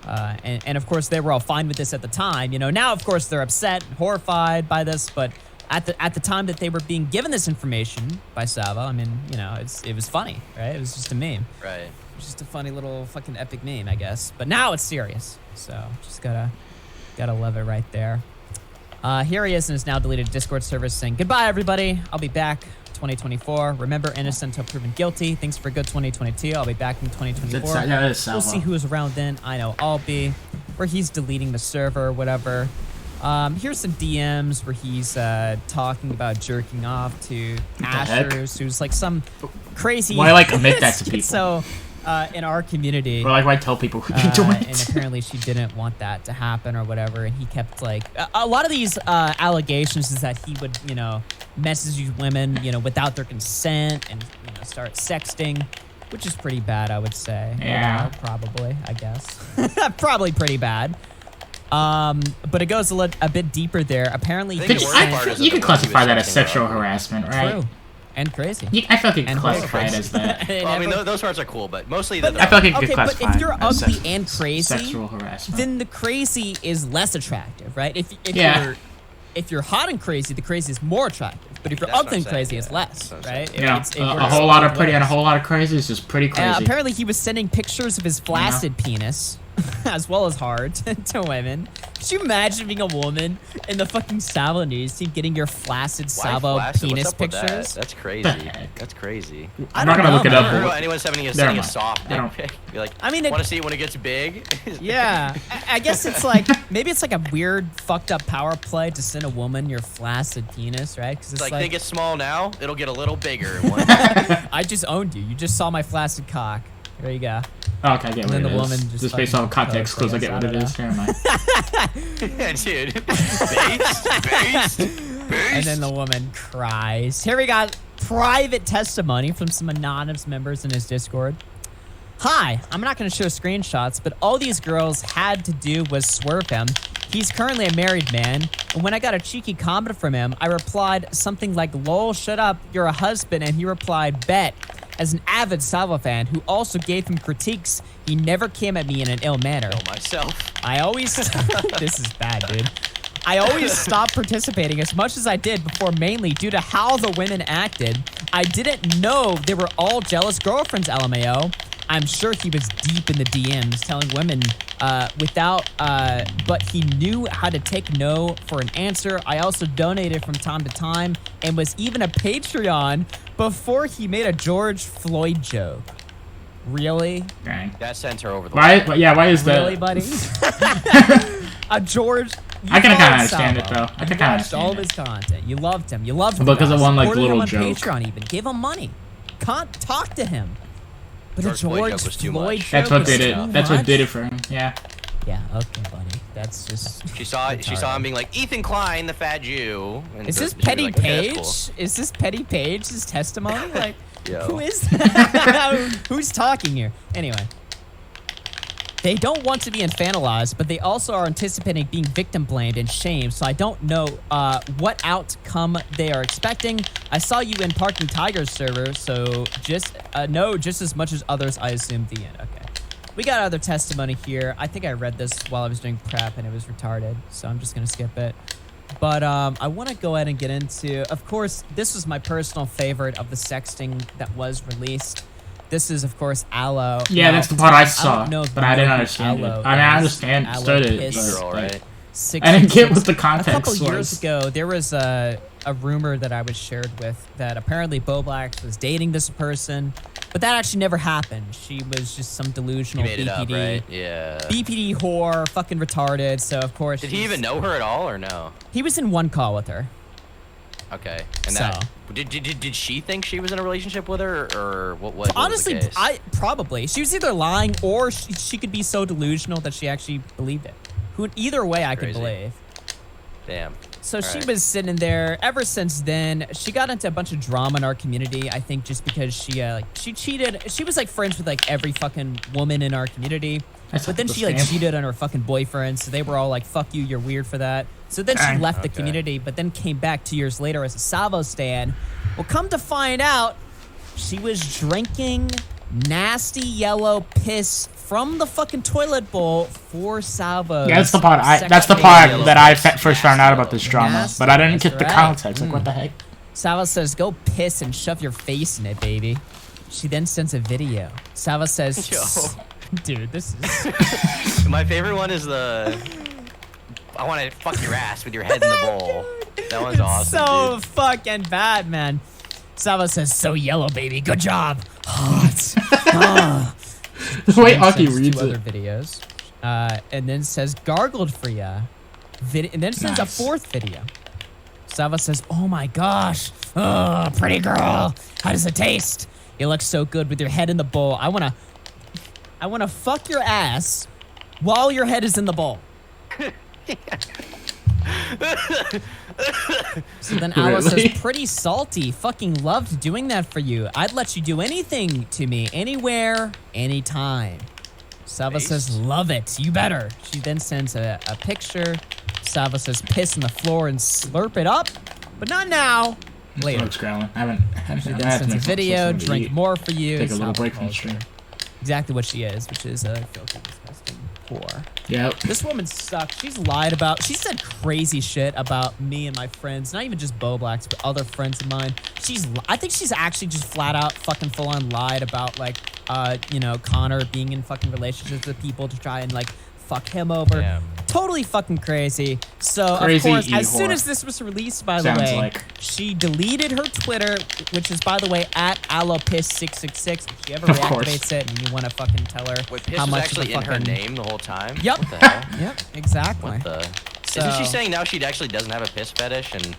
B: And of course, they were all fine with this at the time. You know, now, of course, they're upset and horrified by this, but at the time that they were being given this information by Salvo, I mean, you know, it was funny, right? It was just a meme.
C: Right.
B: It was just a funny little fucking epic meme, I guess. But now it's serious, so just gotta love it right there. Here he is in his now deleted Discord server saying, "Goodbye, everybody. I'll be back 2024. Remember, innocent until proven guilty. Thanks for a good 2022. I'll be back in 2024.
A: Yeah, that is Salvo.
B: We'll see who's around then. I know I'll be." Where he's deleting the server or whatever. Here's some DMs where he's talking about jerking off to Ashers, who's like some crazy.
A: Why, like, admit that to people?
B: So, in our community.
A: Or like, why tell people who can do it?
B: And apparently she didn't want that to happen or whatever, and he kept like a lot of these allegations is that he would, you know, message these women, you know, without their consent and, you know, start sexting, which is pretty bad, I would say.
A: Yeah.
B: You know, probably, I guess. Probably pretty bad. But it goes a bit deeper there. Apparently,
C: I think
B: he
C: the worst
B: sent-
C: part is
A: You
C: that
A: can
C: the one he was
A: classify that as
C: texting
A: sexual
C: about.
A: harassment, right?
B: True. And crazy.
A: I feel like you can
B: And
A: classify it
B: crazy.
A: as that.
B: And
C: Well, I mean,
B: every-
C: those parts are cool, but mostly
B: But
C: the.
A: I feel like you
B: okay,
A: could
B: but
A: classify
B: if you're
A: it as
B: ugly and crazy,
A: sexual harassment.
B: then the crazy is less attractive, right?
A: Yeah.
B: If you're hot and crazy, the crazy is more attractive. But if you're
C: That's what
B: ugly
C: I'm
B: and crazy,
C: saying,
B: it's
C: yeah.
B: less,
C: That's what I'm
B: right?
C: saying.
A: Yeah,
B: It
A: a
B: works
A: whole lot of
B: both
A: pretty and a
B: ways.
A: whole lot of crazy is just pretty crazy.
B: Apparently, he was sending pictures of his flaccid penis, as well as hard, to women. Could you imagine being a woman in the fucking Salvo news team getting your flaccid
C: Why
B: Salvo
C: flaccid?
B: penis
C: What's up with that?
B: pictures?
C: That's crazy.
A: The heck?
C: That's crazy.
A: I'm not gonna
B: know,
A: look it
B: man.
A: up.
C: Or
A: but-
C: anyone sending
A: Never
C: a
A: mind.
C: soft
A: I
C: dick
A: don't-
C: pic. Be like,
B: I mean,
C: want to see it when it gets big?
B: Yeah, I guess it's like maybe it's like a weird fucked up power play to send a woman your flaccid penis, right? Because
C: It's
B: it's
C: like, think it's small now, it'll get a little bigger. in one day.
B: I just owned you. You just saw my flaccid cock. There you go.
A: Oh, okay, I get what
B: And
A: it
B: then the
A: is.
B: woman just
A: based on
B: fucking
A: context
B: posts,
A: clues, I
B: I
A: get what it
B: guess.
A: is. Never mind.
C: Yeah, dude. Based.
B: And then the woman cries. Here we got private testimony from some anonymous members in his Discord. Hi, I'm not going to show screenshots, but all these girls had to do was swerve him. He's currently a married man, and when I got a cheeky comment from him, I replied something like, "Lol, shut up, you're a husband," and he replied, "Bet." As an avid Salvo fan who also gave him critiques, he never came at me in an ill manner.
C: Kill myself.
B: I always... This is bad, dude. I always stopped participating as much as I did before, mainly due to how the women acted. I didn't know they were all jealous girlfriends, LMAO. I'm sure he was deep in the DMs telling women but he knew how to take no for an answer. I also donated from time to time and was even a Patreon before he made a George Floyd joke. Really?
A: Dang.
C: That sends her over the
A: Why?
C: line.
A: Yeah, why is that?
B: Really, buddy? George.
A: I can kind of
B: followed
A: understand it
B: Salvo.
A: though. I can
B: You
A: kind of
B: watched all of
A: understand
B: his
A: it.
B: content. You loved him. You loved him.
A: Because of one, like,
B: Supported
A: little
B: him on
A: joke.
B: Patreon even. Gave him money. Can't talk to him. But
C: George
B: the
C: Floyd
B: George
C: joke was too
B: Floyd
C: much.
A: That's
B: joke
A: what did
B: was
A: it.
B: too
A: That's what
B: much.
A: did it for him. Yeah.
B: Yeah. Okay, buddy. That's just.
C: She saw him being like Ethan Klein, the fat Jew. And
B: Is
C: so
B: this
C: she was
B: Petty
C: like, okay,
B: Page?
C: that's cool.
B: Is this Petty Page's testimony? Like,
C: Yo.
B: who is that? Who's talking here? Anyway. They don't want to be infantilized, but they also are anticipating being victim blamed and shamed, so I don't know what outcome they are expecting. I saw you in Parking Tiger's server, so just know just as much as others, I assume the end. Okay. We got other testimony here. I think I read this while I was doing prep and it was retarded, so I'm just going to skip it. But I want to go ahead and get into, of course, this was my personal favorite of the sexting that was released. This is, of course, Aloe.
A: Yeah,
B: Now,
A: that's the part I
B: don't
A: saw,
B: know if
A: but
B: you
A: I didn't
B: know who
A: understand it.
B: Aloe
A: I mean, I
B: is.
A: understand,
B: Aloe
A: started it,
B: Piss.
A: but,
C: Girl,
A: like,
C: right?
B: Six,
A: I didn't
B: six,
A: get
B: six.
A: what the context
B: A couple years
A: was.
B: ago, there was a rumor that I was shared with that apparently Boblax was dating this person, but that actually never happened. She was just some
C: He
B: delusional
C: made it up,
B: BPD,
C: right? Yeah.
B: BPD whore, fucking retarded. So of course,
C: Did he even know her at all or no?
B: He was in one call with her.
C: Okay. And
B: So.
C: that did she think she was in a relationship with her or what was
B: Honestly,
C: the case?
B: probably she was either lying or she could be so delusional that she actually believed it. Either way, I could
C: Crazy.
B: believe.
C: Damn.
B: So
C: All
B: she
C: right.
B: was sitting there. Ever since then, she got into a bunch of drama in our community. I think just because she cheated. She was like friends with like every fucking woman in our community.
A: That's
B: But then
A: the
B: she like
A: scam.
B: cheated on her fucking boyfriend. So they were all like, "Fuck you, you're weird for that." So then she
A: Dang.
B: left the
C: Okay.
B: community, but then came back 2 years later as a Salvo stan. Well, come to find out, she was drinking nasty yellow piss from the fucking toilet bowl for Salvo.
A: Yeah, that's the part. That's the part that I first found out about this drama,
B: Nasty,
A: but I didn't
B: that's
A: get the
B: right.
A: context. Like, what the heck?
B: Salvo says, "Go piss and shove your face in it, baby." She then sends a video. Salvo says,
C: Yo.
B: "Dude, this is."
C: My favorite one is the I want to fuck your ass with your head in the bowl. That one's awesome,
B: So
C: dude.
B: fucking bad, man. Salvo says, "So yellow, baby. Good job." Hot. Ah.
A: The way Aki
B: Sends
A: reads
B: two other
A: it.
B: videos, and then says, "Gargled for ya," and then sends a
A: Nice.
B: fourth video. Salvo says, "Oh my gosh, oh, pretty girl, how does it taste? You look so good with your head in the bowl. I wanna fuck your ass while your head is in the bowl." So then Aloe
A: Really?
B: says, "Pretty salty. Fucking loved doing that for you. I'd let you do anything to me, anywhere, anytime." Salvo says, "Love it. You better." She then sends a picture. Salvo says, "Piss on the floor and slurp it up, but not now. Later."
A: Smoke's growling. I haven't.
B: She
A: I
B: then
A: have to
B: sends a
A: make
B: video.
A: something to
B: Drink
A: eat.
B: more for you.
A: Take a little
B: Salvo
A: break from the
B: calls her
A: stream.
B: exactly what she is, which is a filthy, disgusting whore.
A: Yep.
B: This woman sucks. She said crazy shit about me and my friends. Not even just Boblax, but other friends of mine. I think she's actually just flat out fucking full on lied about like, Connor being in fucking relationships with people to try and like fuck him over.
C: Yeah.
B: Totally fucking crazy. So
A: Crazy
B: of course, as
A: e-whore.
B: soon as this was released, by
A: Sounds
B: the way,
A: like.
B: she deleted her Twitter, which is by the way at alopiss666. If she ever
A: Of course.
B: reactivates it and you want to fucking tell her
C: Wait, piss
B: how
C: was
B: much
C: actually
B: of a
C: in her
B: fucking
C: name the whole time?
B: Yep.
C: What the hell?
B: Yep, exactly.
C: What the?
B: So-
C: Isn't she saying now she actually doesn't have a piss fetish and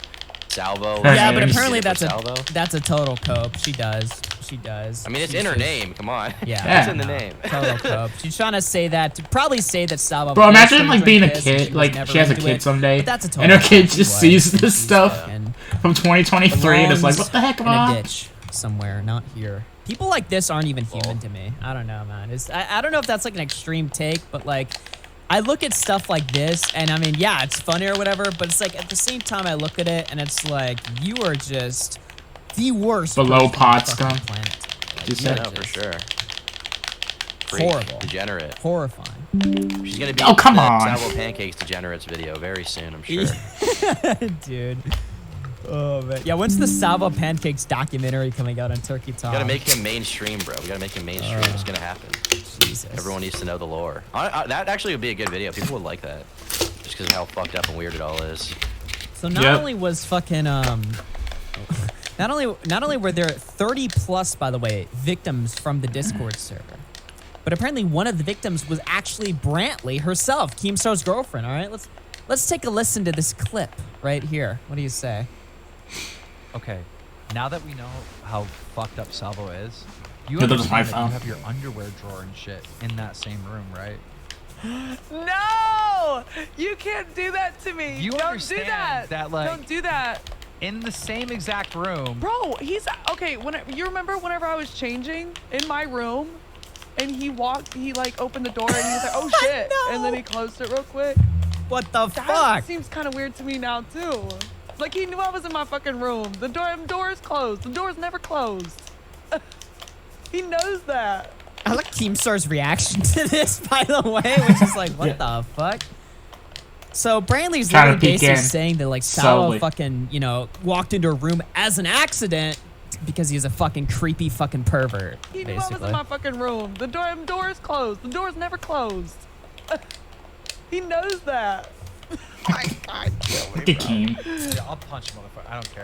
C: Salvo?
B: Yeah,
A: Her
B: but
A: name.
B: apparently
C: Did it
B: that's
C: for
B: a
C: Salvo?
B: that's a total cope. She does.
C: I mean, it's
B: She's
C: in her
B: just-
C: name. Come on.
B: Yeah,
C: It's in the name.
B: Total cope. She's trying to say that to probably say that Salvo.
A: Bro,
B: forced
A: imagine
B: her to
A: like
B: drink
A: being a
B: piss and
A: kid,
B: was
A: like
B: never
A: she has a
B: into
A: kid
B: it.
A: someday,
B: But that's a total
A: and her kid
B: cope.
A: just
B: She
A: sees
B: was.
A: this
B: She's
A: stuff
B: fucking
A: from 2023 and is like,
B: belongs
A: what the heck,
B: in a
A: Mom?
B: ditch somewhere, not here. People like this aren't even human to me. I don't know, man. I don't know if that's like an extreme take, but like, I look at stuff like this, and I mean, yeah, it's funny or whatever, but it's like at the same time, I look at it, and it's like you are just the worst
A: Below
B: person on the
A: pot
B: fucking
A: scum.
B: planet. Like,
A: Just
B: you
A: said
B: are
C: No, for
B: just
C: sure. Freak,
B: Horrible.
C: Degenerate.
B: Horrifying,
C: She's gonna be
A: Oh, come
C: in the
A: on.
C: Salvo Pancakes Degenerates video very soon, I'm sure.
B: dude. Oh man, yeah. When's the Salvo Pancakes documentary coming out on Turkey Talk?
C: We gotta make him mainstream, bro. We gotta make him mainstream. It's gonna happen.
B: Jesus.
C: Everyone needs to know the lore. That actually would be a good video. People would like that. Just because of how fucked up and weird it all is.
B: So not
A: Yep.
B: only was fucking not only were there 30 plus, by the way, victims from the Discord server. But apparently one of the victims was actually Brantley herself, Keemstar's girlfriend. All right, let's take a listen to this clip right here. What do you say?
H: Okay, now that we know how fucked up Salvo is, you
A: Dude, that was my
H: understand that
A: phone.
H: you have your underwear drawer and shit in that same room, right?
J: No! You can't do that to me.
H: You
J: Don't do
H: understand that, like,
J: Don't do that.
H: in the same exact room.
J: Bro, he's okay. You remember whenever I was changing in my room, and he like opened the door and he was like, "Oh shit," and then he closed it real quick.
B: What the
J: That
B: fuck?
J: seems kind of weird to me now too. Like he knew I was in my fucking room. The door is closed. The door's never closed. He knows that.
B: I like Keemstar's reaction to this, by the way, which is like, what the fuck? So Brantley's
A: Trying to
B: literally
A: peek
B: basically
A: in
B: saying that like Salvo
A: slowly.
B: fucking, you know, walked into a room as an accident because he's a fucking creepy fucking pervert.
J: He knew I was
B: Basically.
J: in my fucking room. The door is closed. The door's never closed. He knows that.
A: Look at Keem.
H: Yeah, I'll punch you, motherfucker. I don't care.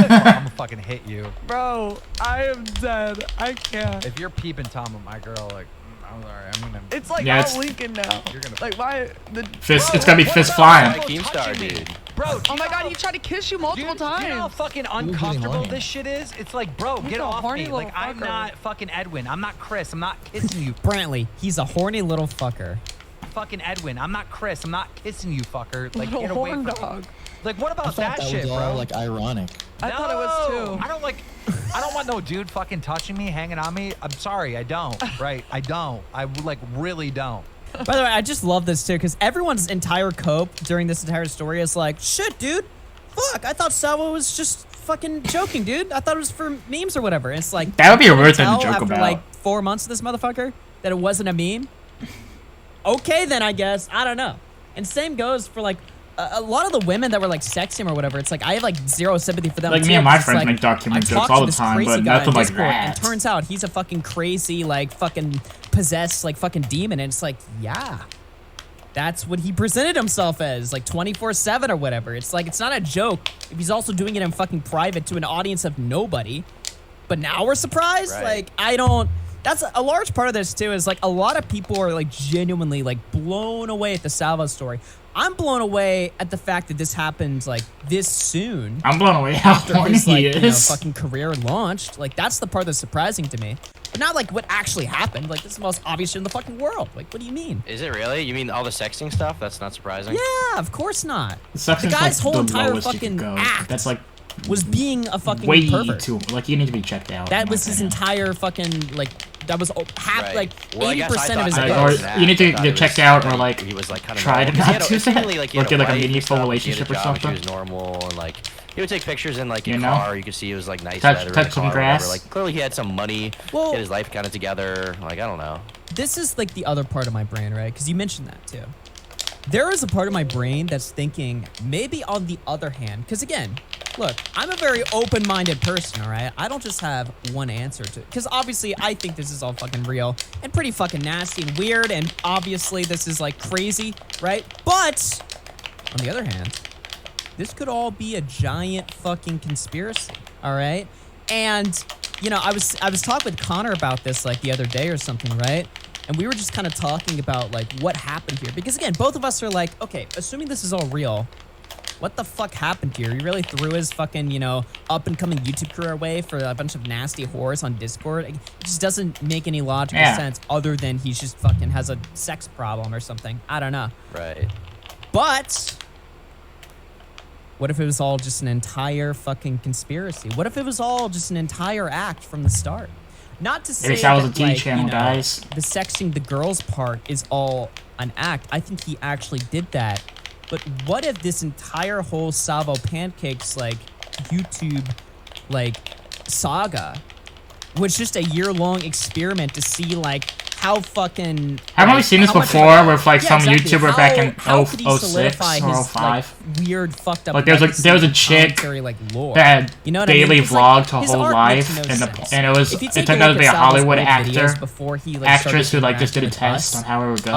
H: I'm gonna fucking hit you.
J: Bro, I am dead. I can't.
H: If you're peeping Tom with my girl, like, I'm sorry, I'm gonna.
J: It's like
A: Yeah,
J: all
A: it's-
J: Lincoln now.
H: You're gonna-
J: Like why the
A: Fist,
J: Bro,
A: it's gonna be
J: what
A: fist
J: about
A: flying.
C: Like Keemstar, dude.
H: Bro,
J: Oh my god, he tried to kiss you multiple
H: Do you know how
J: times.
H: fucking uncomfortable this shit is? It's like, bro,
J: He's
H: get
J: a
H: off
J: horny
H: me. Like,
J: little
H: I'm
J: fucker.
H: not fucking Edwin. I'm not Chris. I'm not kissing you.
B: Brantley, he's a horny little fucker.
H: Fucking Edwin. I'm not Chris. I'm not kissing you, fucker. Like,
J: Little
H: get away
J: horn
H: from
J: dog.
H: me. Like, what about
K: I thought
H: that,
K: that
H: shit,
K: was all
H: bro?
K: like ironic.
J: I thought it was too.
H: I don't want no dude fucking touching me, hanging on me. I'm sorry, I don't. Right? I don't. I like really don't.
B: By the way, I just love this too, because everyone's entire cope during this entire story is like, shit, dude. Fuck, I thought Salvo was just fucking joking, dude. I thought it was for memes or whatever. And it's like,
A: That would be a weird thing to
B: tell
A: joke
B: after
A: about.
B: like 4 months of this motherfucker that it wasn't a meme. Okay, then I guess. I don't know. And same goes for like a lot of the women that were like sexing him or whatever. It's like I have like zero sympathy for them.
A: Like, me
B: too,
A: and my
B: 'cause it's
A: friends
B: like,
A: make document
B: I
A: jokes
B: talked
A: all
B: to
A: the
B: this
A: time,
B: crazy
A: but
B: guy on
A: nothing like
B: Discord, and
A: that.
B: turns out he's a fucking crazy, like fucking possessed, like fucking demon. And it's like, yeah. That's what he presented himself as, like 24/7 or whatever. It's like, it's not a joke if he's also doing it in fucking private to an audience of nobody. But now we're surprised?
C: Right.
B: Like, I don't... That's a large part of this, too, is like a lot of people are like genuinely like blown away at the Salvo story. I'm blown away at the fact that this happened like this soon.
A: I'm blown away how
B: After
A: horny
B: his, like,
A: he
B: you know,
A: is.
B: fucking career launched. Like, that's the part that's surprising to me. But not like what actually happened. Like, this is the most obvious shit in the fucking world. Like, what do you mean?
C: Is it really? You mean all the sexting stuff? That's not surprising.
B: Yeah, of course not.
A: Sucks
B: The
A: is,
B: guy's
A: like,
B: whole
A: the
B: entire
A: lowest you
B: fucking
A: could go.
B: act
A: That's like
B: was being a fucking
A: way
B: pervert.
A: too. Like, you need to be checked out.
B: That
A: in my
B: was his
A: opinion.
B: entire fucking, like, that was half,
C: Right.
B: like,
C: Well, I guess I
B: 80% of his
C: thought- I
A: Like,
C: thought it
A: or
C: was that.
A: you need to
C: I thought
A: get
C: it
A: checked
C: was,
A: out, or
C: like,
A: like
C: he was like kind of
A: try to
C: normal. 'Cause he
A: not
C: had
A: do
C: a- seemingly,
A: that,
C: like, he
A: or
C: had
A: get like a
C: wife and
A: meaningful
C: stuff, he had a
A: relationship or
C: job, and
A: something.
C: He was normal and like he would take pictures in like a
A: You know?
C: car. You could see he was like nice.
A: Touch-
C: leather in
A: touch
C: the
A: some
C: car or whatever.
A: grass.
C: Like clearly he had some money.
B: Well-
C: He had his life kind of together. Like I don't know.
B: This is, like, the other part of my brain, right? Because you mentioned that, too. There is a part of my brain that's thinking, maybe on the other hand, because again, look, I'm a very open-minded person, all right? I don't just have one answer to it. Because obviously, I think this is all fucking real and pretty fucking nasty and weird, and obviously this is, like, crazy, right? But, on the other hand, this could all be a giant fucking conspiracy, all right? And, you know, I was talking with Connor about this, like, the other day or something, right? And we were just kind of talking about, like, what happened here. Because, again, both of us are like, okay, assuming this is all real, what the fuck happened here? He really threw his fucking, you know, up-and-coming YouTube career away for a bunch of nasty whores on Discord. It just doesn't make any logical
A: Yeah.
B: sense other than he's just fucking has a sex problem or something. I don't know.
C: Right.
B: But what if it was all just an entire fucking conspiracy? What if it was all just an entire act from the start? Not to say
A: Maybe that was a
B: that,
A: T
B: like,
A: channel,
B: you know,
A: guys.
B: the sexting the girls part is all an act. I think he actually did that. But what if this entire whole Salvo Pancakes, like, YouTube, like, saga was just a year-long experiment to see, like, how fucking...
A: Haven't we
B: like,
A: seen this
B: how much of
A: before
B: a-
A: with like
B: Yeah,
A: some
B: exactly.
A: YouTuber back in
B: How could he
A: 06
B: solidify
A: or
B: his,
A: 05?
B: like, weird, fucked up
A: Like there was a
B: legacy
A: chick
B: commentary, like, lore.
A: that had
B: You know what I mean?
A: daily
B: 'Cause, like,
A: vlogged her
B: his
A: whole
B: art
A: life,
B: makes no
A: and
B: sense.
A: and it was
B: If you
A: it
B: take
A: turned out to
B: look
A: be a
B: at Salvo's
A: Hollywood
B: old
A: actor,
B: videos before he, like,
A: actress who
B: started
A: like just did a
B: interacting with
A: test
B: us,
A: on how it would go.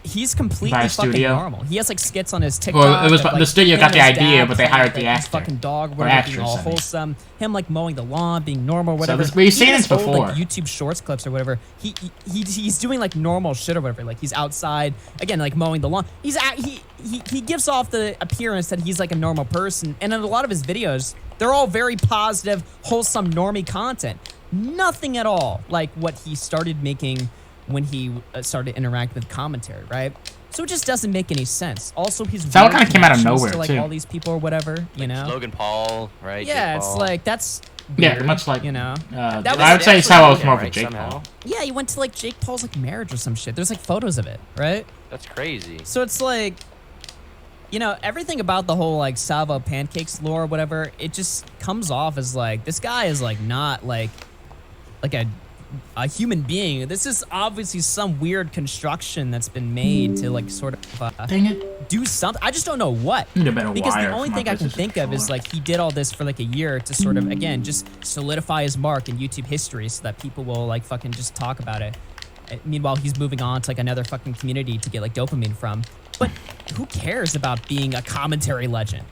B: he's completely
A: By a
B: fucking
A: studio?
B: normal. He has like skits on his TikTok.
A: Well, it was
B: of, like,
A: the studio
B: him
A: got the
B: and his
A: idea,
B: dad
A: but they
B: playing,
A: hired
B: like,
A: the
B: his
A: actor.
B: fucking dog,
A: Or
B: whatever, being
A: actress,
B: all
A: I mean.
B: wholesome. Him like mowing the lawn, being normal, whatever.
A: we've seen
B: Even
A: this
B: his old,
A: before.
B: like, YouTube Shorts clips or whatever. He's doing like normal shit or whatever. Like he's outside again, like mowing the lawn. He gives off the appearance that he's like a normal person, and in a lot of his videos, they're all very positive, wholesome, normie content. Nothing at all like what he started making when he started interacting with commentary, right? So it just doesn't make any sense. Also, his
A: Salvo
B: weird
A: kinda came out of
B: connections
A: nowhere,
B: to, like,
A: too.
B: all these people or whatever, you know?
C: Logan Paul, right?
B: Yeah,
C: Jake
B: it's
C: Paul.
B: like that's
A: Yeah,
B: weird,
A: much like
B: you know.
A: I
B: That
A: would
B: was
A: say
C: actually
A: Salvo was
C: him,
A: more of a
C: right,
A: Jake
C: somehow?
A: Paul.
B: yeah, he went to like Jake Paul's like marriage or some shit. There's like photos of it, right?
C: That's crazy.
B: So it's like, you know, everything about the whole like Salvo pancakes lore or whatever, it just comes off as like this guy is like not like a human being. This is obviously some weird construction that's been made to like sort of
A: Dang it.
B: do something. I just don't know what.
A: Need a better
B: Because the
A: wire
B: only
A: for my
B: thing I can
A: PlayStation
B: think of is
A: controller.
B: like he did all this for like a year to sort of again just solidify his mark in YouTube history so that people will like fucking just talk about it. Meanwhile, he's moving on to like another fucking community to get like dopamine from. But who cares about being a commentary legend?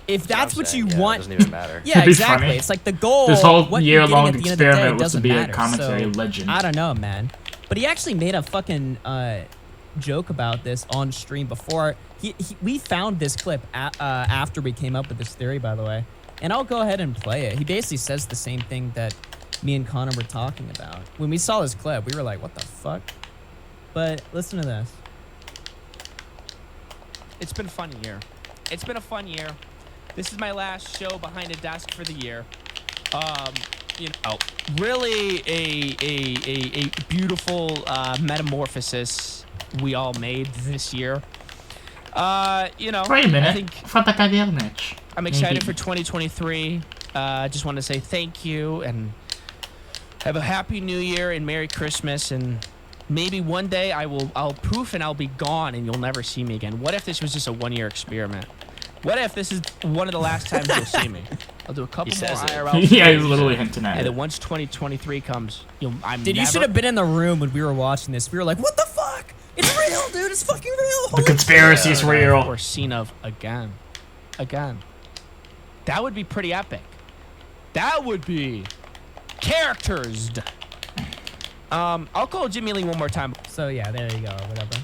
B: If that's what you want,
C: it doesn't even matter.
B: yeah,
A: It'd be
B: exactly.
A: funny.
B: It's like the goal.
A: This whole
B: what you're getting
A: year-long
B: at the end of the day
A: experiment was to
B: doesn't
A: be a
B: matter.
A: commentary
B: So,
A: legend.
B: I don't know, man. But he actually made a fucking joke about this on stream before. We found this clip after we came up with this theory, by the way. And I'll go ahead and play it. He basically says the same thing that me and Connor were talking about. When we saw this clip, we were like, what the fuck? But listen to this.
K: It's been a fun year. It's been a fun year. This is my last show behind a desk for the year. You know, really a beautiful metamorphosis we all made this year. You know,
A: Wait a
K: I
A: minute.
K: think
A: Falta cadernet.
K: I'm excited for 2023. Just want to say thank you and have a happy new year and Merry Christmas, and maybe one day I'll poof and I'll be gone and you'll never see me again. What if this was just a one-year experiment? What if this is one of the last times you'll see me? I'll do a couple more
C: says it.
K: IRL.
A: Yeah, he's
K: shows,
A: literally hinting at
K: and
A: it.
K: then once 2023 comes, I'm
B: Dude, you should have been in the room when we were watching this. We were like, what the fuck? It's real, dude. It's fucking real.
A: The conspiracy is real.
K: or seen of again. That would be pretty epic. That would be characters. I'll call Jimmy Lee one more time.
B: So yeah, there you go, or whatever.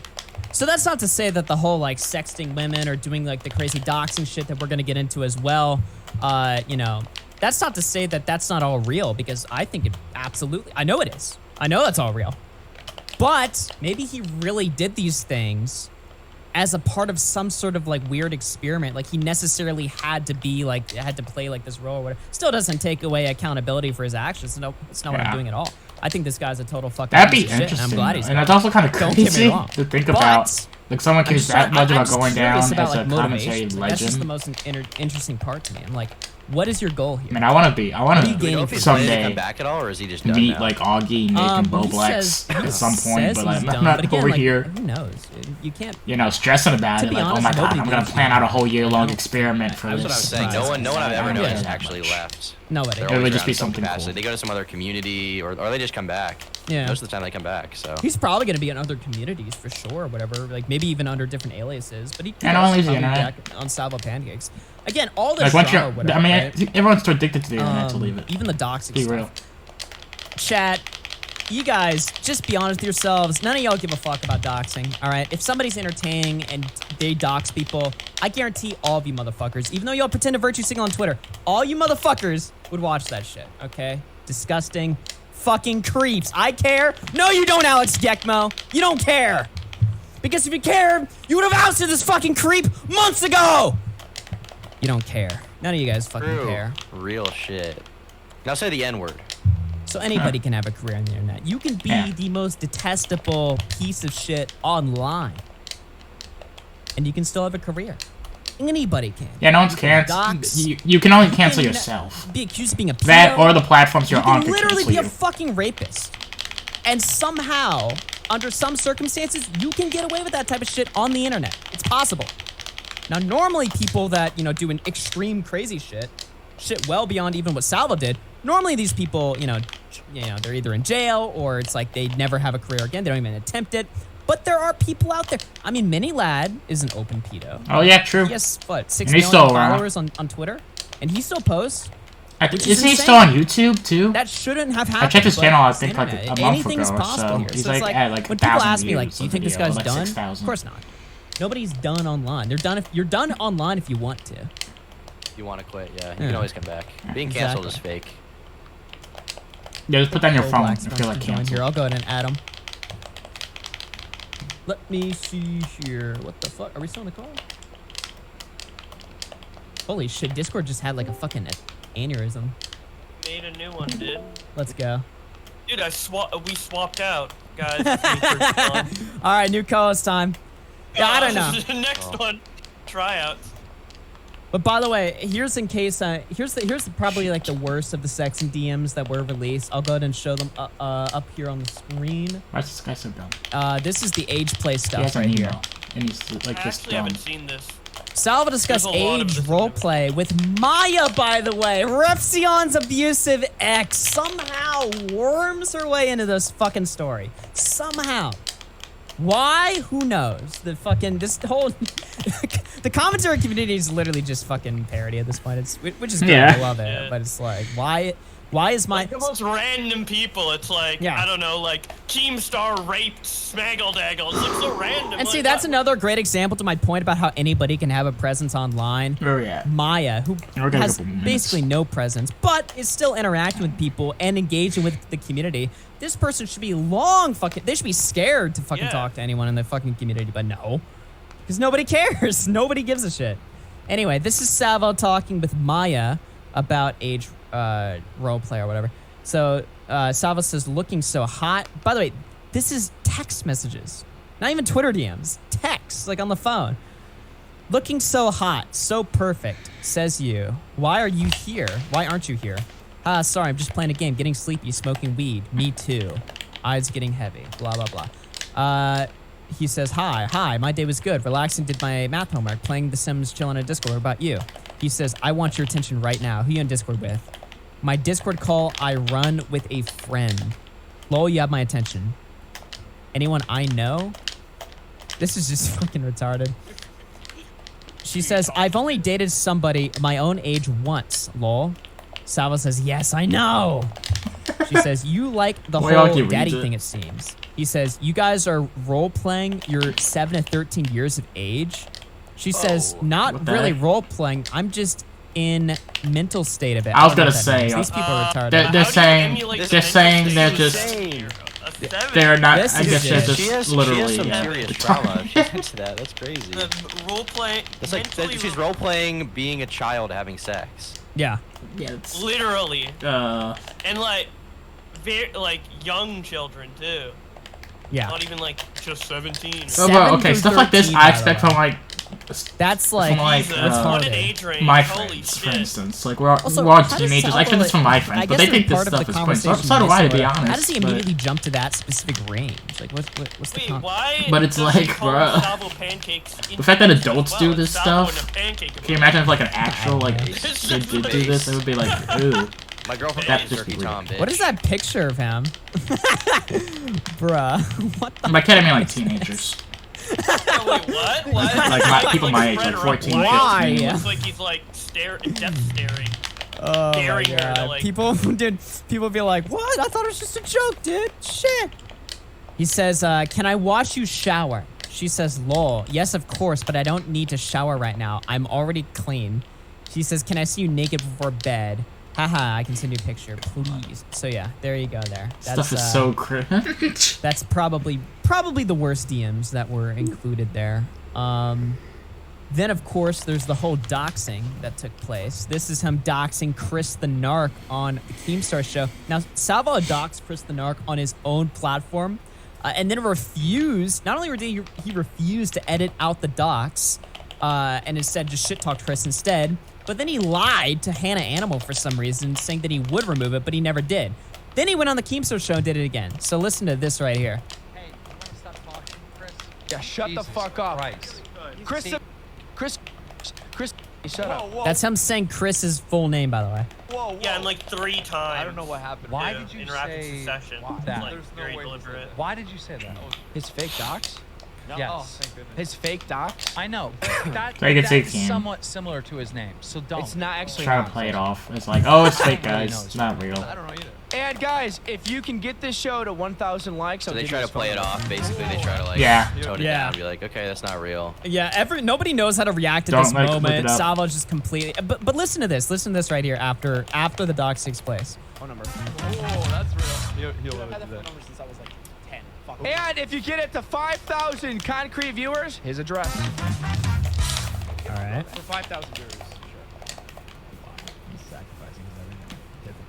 B: So that's not to say that the whole like sexting women or doing like the crazy doxing shit that we're gonna get into as well, you know, that's not to say that that's not all real, because I think it absolutely, I know it is. I know that's all real. But maybe he really did these things as a part of some sort of like weird experiment. Like he necessarily had to be like, had to play like this role or whatever. Still doesn't take away accountability for his actions. No, it's not what I'm doing at all. I think this guy's a total fucking
A: That'd be
B: piece of shit, and I'm
A: interesting.
B: glad he's
A: And
B: gone.
A: it's also kind of
B: Don't get me
A: crazy
B: wrong.
A: to think
B: But
A: about. Like someone
B: I'm
A: cares
B: just
A: that much
B: I'm
A: about
B: just
A: going down
B: curious
A: as
B: about,
A: a
B: like,
A: commentary
B: motivation. Like, that's just the
A: legend.
B: most interesting part to me. I'm like, what is your goal here?
A: I mean, I want to
B: What are you
A: be
B: gaining
C: If
B: from
C: he's
B: this?
C: planning to
A: someday
C: come back at all, or is he just done
A: meet
C: now?
A: like Augie, Nick, and
B: He
A: Boblex
B: says-
A: at some
B: he
A: point,
B: says
A: but
B: he's
A: I'm
B: done,
A: not
B: but again,
A: over
B: like,
A: here,
B: Who knows? You can't.
A: you know, stressing about
B: To
A: it.
B: be
A: Like, oh
B: honest,
A: my god,
B: nobody
A: I'm gonna
B: believes
A: plan
B: me.
A: out a whole year-long
B: No.
A: experiment for
C: That's
A: this.
C: what I'm saying. No one I've ever
A: I don't
C: known
A: care
C: has
A: that
C: actually
A: much.
C: left.
B: Nobody.
C: They're
A: It would
C: always
A: just
C: around
A: be
C: in some
A: something
C: capacity.
A: cool.
C: They go to some other community, or they just come back.
B: Yeah.
C: Most of the time they come back. So
B: He's probably gonna be in other communities for sure, or whatever. Like maybe even under different aliases. But he could
A: And
B: also
A: only the
B: probably be
A: internet.
B: back on Salvo Pancakes. Again, all this
A: Like once
B: drama,
A: you're,
B: or whatever,
A: I mean,
B: right?
A: everyone's too addicted to the internet to leave it.
B: Even the doxing
A: Be
B: stuff.
A: real.
B: Chat, you guys, just be honest with yourselves. None of y'all give a fuck about doxing, all right? If somebody's entertaining and they dox people, I guarantee all of you motherfuckers, even though y'all pretend to virtue signal on Twitter, all you motherfuckers would watch that shit, okay? Disgusting fucking creeps. I care? No, you don't, Alex Gekmo. You don't care. Because if you cared, you would have ousted this fucking creep months ago. You don't care. None of you guys fucking
C: True.
B: care.
C: Real shit. Now say the N-word.
B: So anybody can have a career on the internet. You can be
A: Yeah.
B: the most detestable piece of shit online. And you can still have a career. Anybody can.
A: Yeah, no one's
B: You can
A: canceled.
B: dox,
A: You can only cancel
B: can
A: yourself.
B: Be accused of being a pedo.
A: That or the platforms you're
B: You
A: on
B: can
A: could
B: literally
A: cancel
B: be a
A: you.
B: fucking rapist. And somehow, under some circumstances, you can get away with that type of shit on the internet. It's possible. Now, normally people that, you know, do an extreme crazy shit well beyond even what Salvo did, normally these people, you know, they're either in jail or it's like they never have a career again. They don't even attempt it. But there are people out there. I mean, Mini Lad is an open pedo.
A: Oh yeah, true.
B: He has, what, 6
A: And he's
B: million
A: still around.
B: followers on Twitter? And he still posts.
A: Isn't
B: is
A: he
B: insane.
A: still on YouTube too?
B: That shouldn't have happened.
A: I checked his
B: but
A: channel, I
B: it's
A: think,
B: the
A: like a
B: internet.
A: month
B: Anything's
A: ago or
B: possible
A: so.
B: here.
A: He's
B: So it's
A: like at like
B: when people
A: 1,000
B: ask me, like,
A: views
B: do you
A: a
B: think this
A: video,
B: guy's
A: like
B: done?
A: 6,000.
B: Of course not. Nobody's done online. You're done online if you want to.
C: You want to quit? Yeah, you
B: Yeah.
C: can always come back. Being canceled
B: Exactly.
C: is fake.
A: Yeah, just put that on your
B: Old
A: phone
B: Blacks
A: if
B: wants
A: you're like
B: to join
A: canceled.
B: here. I'll go ahead and add him. Let me see here. What the fuck? Are we still on the call? Holy shit! Discord just had like a fucking aneurysm.
E: Made a new one, dude.
B: Let's go.
E: Dude, we swapped out, guys. All
B: All right, new co-host time. Yeah, I don't know.
E: Next one, tryouts.
B: But by the way, here's in case here's probably like the worst of the sex and DMs that were released. I'll go ahead and show them up here on the screen.
A: Why is this guy so dumb?
B: This is the age play
A: He
B: stuff
A: has
B: right
A: an
B: here.
A: email, and he's like
E: I
A: just
E: actually
A: dumb.
E: haven't seen this.
B: Salvo discuss
E: There's a lot of
B: age
E: this in
B: roleplay with Maya, by the way. Repsion's abusive ex somehow worms her way into this fucking story. Somehow. Why? Who knows? The fucking, this whole, the commentary community is literally just fucking parody at this point. It's, which is good.
A: Yeah.
B: I love it.
E: Yeah.
B: But it's like, why is my...
E: Like the most random people. It's like,
B: Yeah.
E: I don't know, like Keemstar raped Smaggle-Daggle. It's like so random.
B: And see,
E: like,
B: that's another great example to my point about how anybody can have a presence online.
A: Where are we at?
B: Maya, who
A: We're gonna
B: has
A: go for minutes.
B: basically no presence, but is still interacting with people and engaging with the community. This person should be they should be scared to fucking
E: Yeah.
B: talk to anyone in the fucking community, but no. Because nobody cares. Nobody gives a shit. Anyway, this is Salvo talking with Maya about age roleplay or whatever. So Salvo says, looking so hot. By the way, this is text messages. Not even Twitter DMs. Text, like on the phone. Looking so hot, so perfect, says you. Why are you here? Why aren't you here? Sorry, I'm just playing a game, getting sleepy, smoking weed. Me too. Eyes getting heavy, blah, blah, blah. He says, hi, my day was good. Relaxing, did my math homework, playing The Sims, chilling on Discord. What about you? He says, I want your attention right now. Who you on Discord with? My Discord call, I run with a friend. Lol, you have my attention. Anyone I know? This is just fucking retarded. She says, I've only dated somebody my own age once, lol. Salvo says, yes, I know. She says, you like the
A: Wait, I'll
B: whole
A: get
B: daddy
A: reads it.
B: thing, it seems. He says, you guys are role-playing your 7 to 13 years of age. She says, not
A: what the
B: really
A: heck?
B: role-playing. I'm just in mental state of it.
A: I was
B: don't know
A: gonna
B: what that means.
A: say,
B: These people are retarded.
A: They're
E: How do you
A: saying
E: emulate
A: they're
E: the
A: saying
E: mental
A: they're
E: state
A: just
E: A 7?
A: they're not.
B: This
A: I
B: is
A: guess they're
B: it.
A: just
C: She has
A: literally
C: some
A: yeah.
C: serious trauma. She's into that. That's crazy.
E: The roleplay.
C: It's like she's role playing being a child having sex.
B: Yeah.
A: Yeah, it's,
E: Literally.
A: uh,
E: And like, like young children too.
B: Yeah.
E: Not even like just 17.
A: oh,
B: Seven
A: well, okay,
B: through
A: stuff like this
B: 13,
A: I
B: by the
A: expect
B: way.
A: from like
B: That's like,
A: from like
E: Jesus,
B: retarded.
E: what an age range.
A: my
E: Holy
A: friends, for
E: shit.
A: instance. Like we're all
B: how does
A: teenagers. I expect
B: Salvo-
A: this from my
B: I
A: friends, but
B: guess
A: they
B: they're
A: think this
B: part of
A: stuff
B: the
A: is funny. So,
B: conversation
A: so do I, to be
B: Discord.
A: honest.
B: How does he
A: but-
B: immediately jump to that specific range? Like, what's the
E: Wait,
B: con-
E: why?
A: But it's
E: does he
A: like,
E: call
A: bruh.
E: Salvo pancakes
A: The fact that
E: influencers as
A: adults
E: well?
A: do
E: It's
A: this
E: Salvo
A: stuff.
E: and a pancake
A: Can you imagine if like an actual like
E: It's
A: did
E: just
A: do this? It would be like, ooh.
C: My girlfriend
A: That
C: calls
A: just
C: Turkey
A: weird.
C: Tom, bitch.
B: What is that picture of him? Bruh. What the
A: By kid, I mean like teenagers.
E: Oh, wait, what? What?
A: Like people my age, like 14,
B: Why?
A: 15.
B: Yeah.
E: Looks like he's like death staring.
B: Oh my
E: Daring her to,
B: god.
E: like-
B: People be like, what? I thought it was just a joke, dude. Shit. He says, can I watch you shower? She says, lol. Yes, of course, but I don't need to shower right now. I'm already clean. She says, can I see you naked before bed? Haha, I can send you a picture, please. So yeah, there you go there.
A: Stuff is so cringe.
B: That's probably the worst DMs that were included there. Then of course there's the whole doxing that took place. This is him doxing Chris the Narc on the Keemstar show. Now Salvo doxed Chris the Narc on his own platform, and then refused. Not only did he refused to edit out the dox, and instead just shit talked Chris instead. But then he lied to Hannah Animal for some reason, saying that he would remove it, but he never did. Then he went on the Keemstar show and did it again. So listen to this right here.
L: Hey, you want to stop talking, Chris?
G: Yeah, shut the fuck up.
L: Chris,
K: Shut up.
D: Whoa.
B: That's him saying Chris's full name, by the way.
D: Whoa.
E: Yeah, and like 3 times.
D: I don't know what happened.
H: Why
E: Yeah,
H: did you
E: in rapid
H: say
E: succession.
H: that?
E: Like,
D: There's no
E: very
D: way he said
E: deliberate.
H: Why did you say that?
K: His fake docs?
H: Yes.
D: Oh, thank goodness.
K: His fake docs?
H: I know, but
A: Very good
H: that's
A: safety aim.
H: somewhat similar to his name, so don't.
K: It's not actually.
A: Try to play it off. It's like, oh, it's fake,
H: I
A: guys.
H: know,
A: It's not real.
D: I don't know either.
K: And guys, if you can get this show to 1,000 likes,
C: So
K: I'll
C: they
K: give
C: try
K: you
C: to
K: his
C: play
K: phone
C: it
K: number.
C: off. Basically, they try to like
A: Yeah.
C: tone it
B: Yeah.
C: down. Be like, okay, that's not real.
B: Yeah, nobody knows how to react to
A: Don't
B: this
A: look it
B: moment.
A: up.
B: Salvo's just completely. But listen to this. Listen to this right here. After the docs takes place.
K: Phone number.
D: Oh, that's real. He'll
B: I've
D: always
B: had
D: do
B: that phone
D: that.
B: number since I was like 10. Fuck.
K: And if you get it to 5,000 concrete viewers, his address.
B: All right.
D: For 5,000 viewers.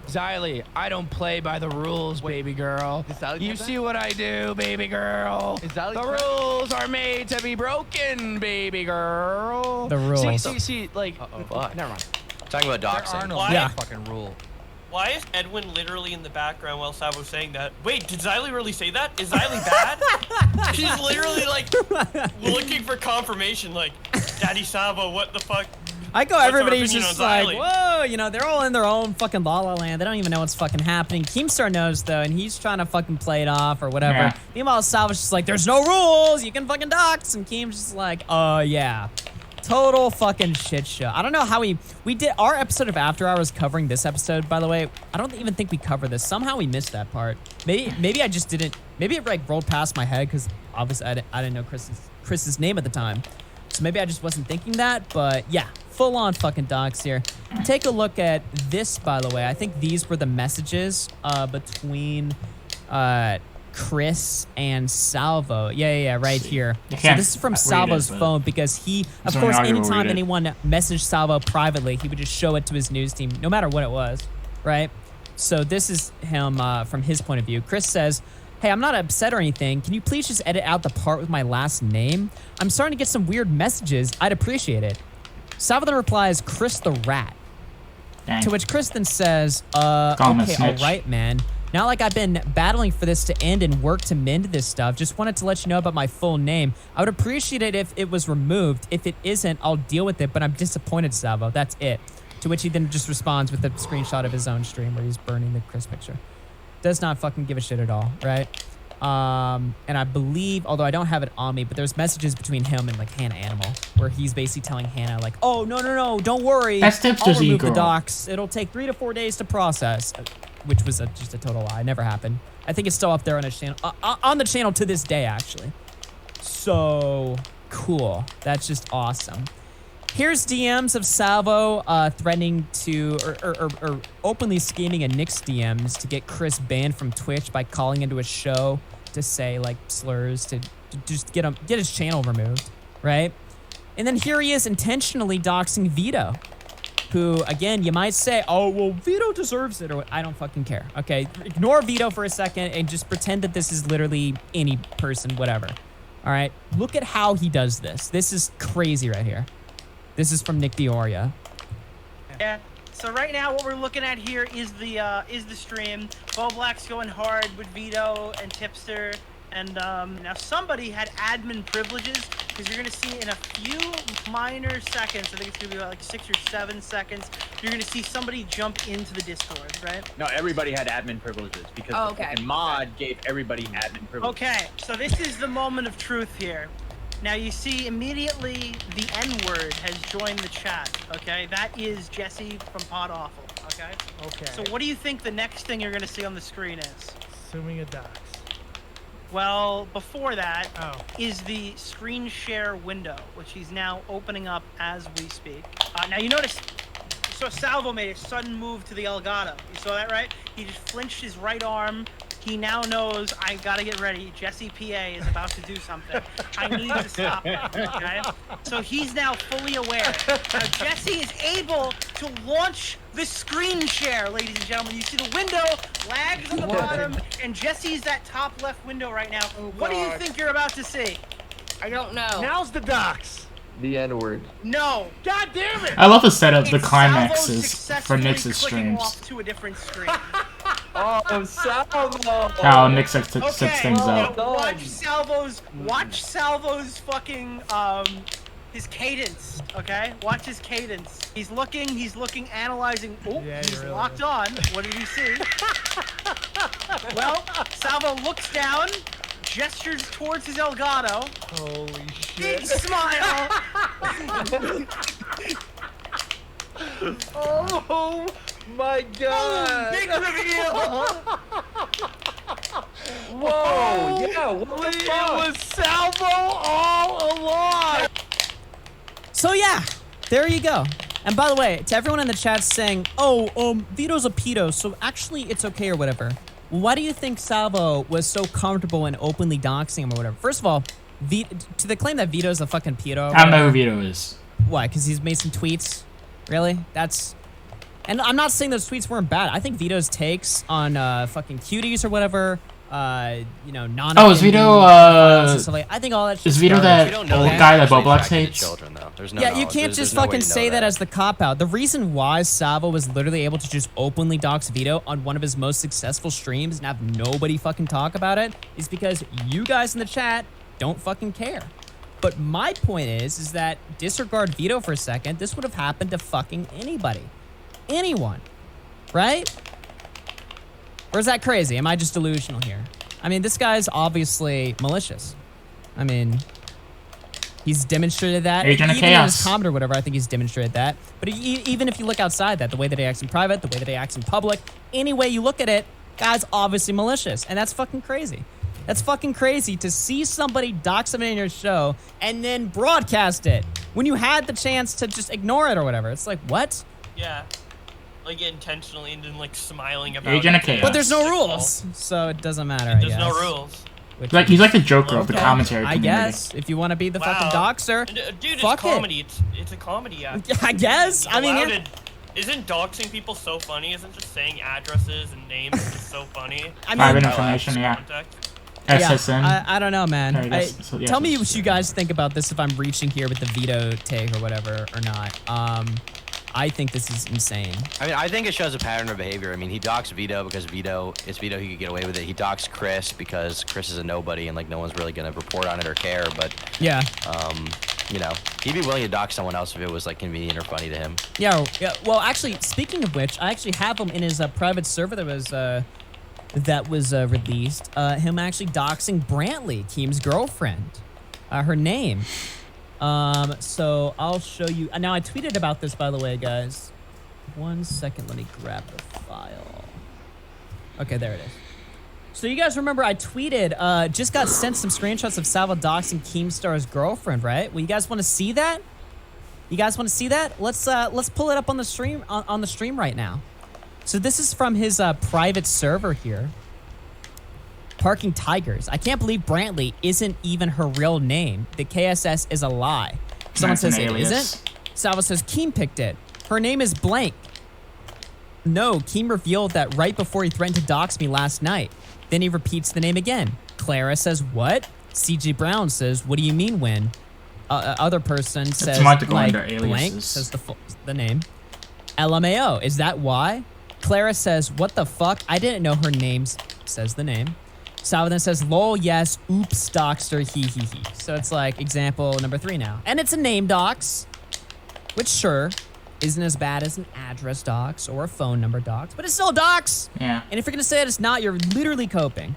K: Xylee, I don't play by the rules, baby girl.
D: Is Xylee
K: You
D: like
K: see what I do, baby girl.
D: Is Xylee
K: The
D: correct?
K: rules are made to be broken, baby girl.
B: The rules.
K: See, like,
C: Fuck.
K: never mind.
C: Talking about
H: There are
C: doxing.
H: no
E: Why?
B: Yeah.
H: fucking rule.
E: Why is Edwin literally in the background while Salvo's saying that? Wait, did Xylee really say that? Is Xylee bad? She's literally like looking for confirmation, like, Daddy Salvo, what the fuck?
B: I go,
E: What's our
B: everybody's
E: opinion
B: just
E: on
B: like,
E: Xylee?
B: whoa, you know, they're all in their own fucking la la land. They don't even know what's fucking happening. Keemstar knows, though, and he's trying to fucking play it off or whatever.
A: Yeah.
B: Meanwhile, Salvo's just like, there's no rules. You can fucking dox. And Keem's just like, yeah. Total fucking shit show. I don't know how we did our episode of After Hours covering this episode, by the way. I don't even think we covered this. Somehow we missed that part. Maybe I just didn't. Maybe it like rolled past my head because obviously I didn't know Chris's name at the time. So maybe I just wasn't thinking that. But yeah, full on fucking docs here. Take a look at this, by the way. I think these were the messages between Chris and Salvo. Yeah, right here. So
A: can't
B: this is from
A: read it,
B: Salvo's
A: but
B: phone because he, of
A: it's
B: course,
A: only audio,
B: anytime
A: read it.
B: anyone messaged Salvo privately, he would just show it to his news team, no matter what it was, right? So this is him from his point of view. Chris says, hey, I'm not upset or anything. Can you please just edit out the part with my last name? I'm starting to get some weird messages. I'd appreciate it. Salvo then replies, Chris the Rat.
A: Dang.
B: To which Chris then says,
A: him a
B: okay, all
A: snitch.
B: right, man. Not like I've been battling for this to end and work to mend this stuff. Just wanted to let you know about my full name. I would appreciate it if it was removed. If it isn't, I'll deal with it, but I'm disappointed, Salvo. That's it. To which he then just responds with a screenshot of his own stream where he's burning the Chris picture. Does not fucking give a shit at all, right? And I believe, although I don't have it on me, but there's messages between him and like Hannah Animal where he's basically telling Hannah like, oh, no, don't worry.
A: That's
B: I'll
A: tipsters,
B: remove the
A: girl.
B: docs. It'll take 3 to 4 days to process. Which was just a total lie. Never happened. I think it's still up there on his channel, on the channel to this day, actually. So cool. That's just awesome. Here's DMs of Salvo threatening to, or openly scheming in Nick's DMs to get Chris banned from Twitch by calling into a show to say like slurs to just get his channel removed, right? And then here he is intentionally doxing Vito, who, again, you might say, oh, well, Vito deserves it, or I don't fucking care, okay? Ignore Vito for a second and just pretend that this is literally any person, whatever, all right? Look at how he does this. This is crazy right here. This is from Nick Dioria.
L: Yeah. So right now, what we're looking at here is the stream. Bo Black's going hard with Vito and Tipster, and now somebody had admin privileges because you're gonna see in a few minor seconds. I think it's gonna be about like 6 or 7 seconds. You're gonna see somebody jump into the Discord, right?
M: No, everybody had admin privileges because the fucking mod gave everybody admin privileges.
L: Okay, so this is the moment of truth here. Now you see immediately the N-word has joined the chat, okay? That is Jesse from Pod Awful, okay?
N: Okay.
L: So what do you think the next thing you're gonna see on the screen is?
N: Assuming a dox.
L: Well, before that is the screen share window, which he's now opening up as we speak. Now you notice, so Salvo made a sudden move to the Elgato. You saw that, right? He just flinched his right arm. He now knows, I gotta get ready. Jesse PA is about to do something. I need to stop it, okay? So he's now fully aware. Now Jesse is able to launch the screen share, ladies and gentlemen. You see the window, lags on the bottom, and Jesse's that top left window right now. What do you think you're about to see?
N: I don't know. Now's the dox.
O: The N-word.
L: No.
N: God damn it!
A: I love the setup, the
L: It's
A: climaxes
L: Salvo
A: for Nick's
L: successfully clicking
A: streams.
L: off to a different screen.
O: Oh, Salvo!
A: How Nick sets
L: Okay,
A: things
L: now
A: up.
L: watch Salvo's fucking his cadence, okay? Watch his cadence. He's looking, analyzing. Oh,
N: Yeah,
L: he's
N: really
L: locked on. What did he see? Well, Salvo looks down, gestures towards his Elgato.
N: Holy
L: Big
N: shit.
L: smile.
O: Oh my god!
L: Big reveal.
O: Whoa! Yeah, what the
N: It
O: fuck?
N: was Salvo all along.
B: So yeah, there you go. And by the way, to everyone in the chat saying, "Oh, Vito's a pedo, so actually it's okay or whatever." Why do you think Salvo was so comfortable in openly doxing him or whatever? First of all, to the claim that Vito's a fucking pedo.
A: I don't know who Vito is.
B: Why? Because he's made some tweets. Really? And I'm not saying those tweets weren't bad. I think Vito's takes on fucking cuties or whatever, non.
A: Oh, is Vito,
B: I think all that shit.
A: is Vito that old guy that Boblox hates?
B: Yeah, you can't just fucking say that as the cop-out. The reason why Salvo was literally able to just openly dox Vito on one of his most successful streams and have nobody fucking talk about it is because you guys in the chat don't fucking care. But my point is that disregard Vito for a second. This would have happened to fucking anybody. Anyone. Right? Or is that crazy? Am I just delusional here? I mean, this guy's obviously malicious. I mean, he's demonstrated that.
A: Agent of
B: Even in his
A: Chaos.
B: comment or whatever, I think he's demonstrated that. But even if you look outside that, the way that he acts in private, the way that he acts in public, any way you look at it, guy's obviously malicious. And that's fucking crazy. That's fucking crazy to see somebody dox somebody in your show and then broadcast it when you had the chance to just ignore it or whatever. It's like, what?
E: Yeah. Like intentionally and then like smiling about
A: Agent
E: it.
A: of Chaos.
B: But there's no rules, so it doesn't matter, I
E: There's
B: guess.
E: no rules.
A: He's like the Joker of the
B: Okay,
A: commentary
B: I
A: community.
B: guess, if you want to be the
E: Wow.
B: fucking doxer,
E: Dude,
B: fuck
E: it's comedy. It's a comedy act.
B: I guess.
E: You're
B: I mean,
E: allowed
B: yeah.
E: to- Isn't doxing people so funny? Isn't just saying addresses and names just so funny?
B: I mean-
A: Private information, yeah.
E: Context.
A: SSN.
B: Yeah, I don't know, man.
A: Sorry, yeah,
B: tell me what you guys think about this if I'm reaching here with the Vito take or whatever or not. I think this is insane.
C: I mean, I think it shows a pattern of behavior. I mean, he doxed Vito because it's Vito, he could get away with it. He doxed Chris because Chris is a nobody and like no one's really gonna report on it or care. But
B: yeah,
C: he'd be willing to dox someone else if it was like convenient or funny to him.
B: Yeah. Well, actually, speaking of which, I actually have him in his private server that was released. Him actually doxing Brantley, Keem's girlfriend, her name. So I'll show you. Now I tweeted about this, by the way, guys. 1 second, let me grab the file. Okay, there it is. So you guys remember I tweeted, just got sent some screenshots of Salvo doxing Keemstar's girlfriend, right? Well, you guys want to see that? You guys want to see that? Let's pull it up on the stream on the stream right now. So this is from his private server here. Parking Tigers. I can't believe Brantley isn't even her real name. The KSS is a lie. Someone
A: That's an
B: says it
A: alias.
B: isn't. Salvo says Keem picked it. Her name is blank. No, Keem revealed that right before he threatened to dox me last night. Then he repeats the name again. Clara says what? CJ Brown says, what do you mean when? Other person says
A: smart to go
B: like
A: under aliases.
B: blank says the name. LMAO, is that why? Clara says, what the fuck? I didn't know her name, says the name. Salvo then says, lol, yes, oops, doxter, he. So it's like example number 3 now. And it's a name dox, which sure, isn't as bad as an address dox or a phone number dox, but it's still a dox.
A: Yeah.
B: And if you're gonna say it's not, you're literally coping.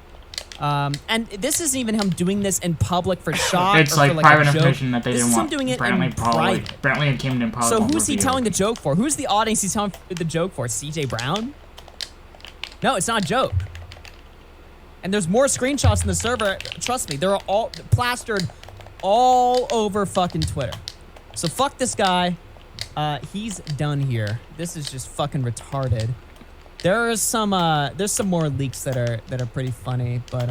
B: And this isn't even him doing this in public for shock
A: It's
B: or
A: like
B: for like
A: private
B: a joke.
A: information that they
B: This
A: didn't
B: is him
A: want
B: doing it
A: Brantley
B: in
A: probably.
B: private.
A: Brantley and Kim didn't probably
B: So
A: want
B: who's he
A: reveal.
B: telling the joke for? Who's the audience he's telling the joke for? CJ Brown? No, it's not a joke. And there's more screenshots in the server. Trust me, they're all plastered all over fucking Twitter. So fuck this guy. He's done here. This is just fucking retarded. There's some more leaks that are pretty funny, but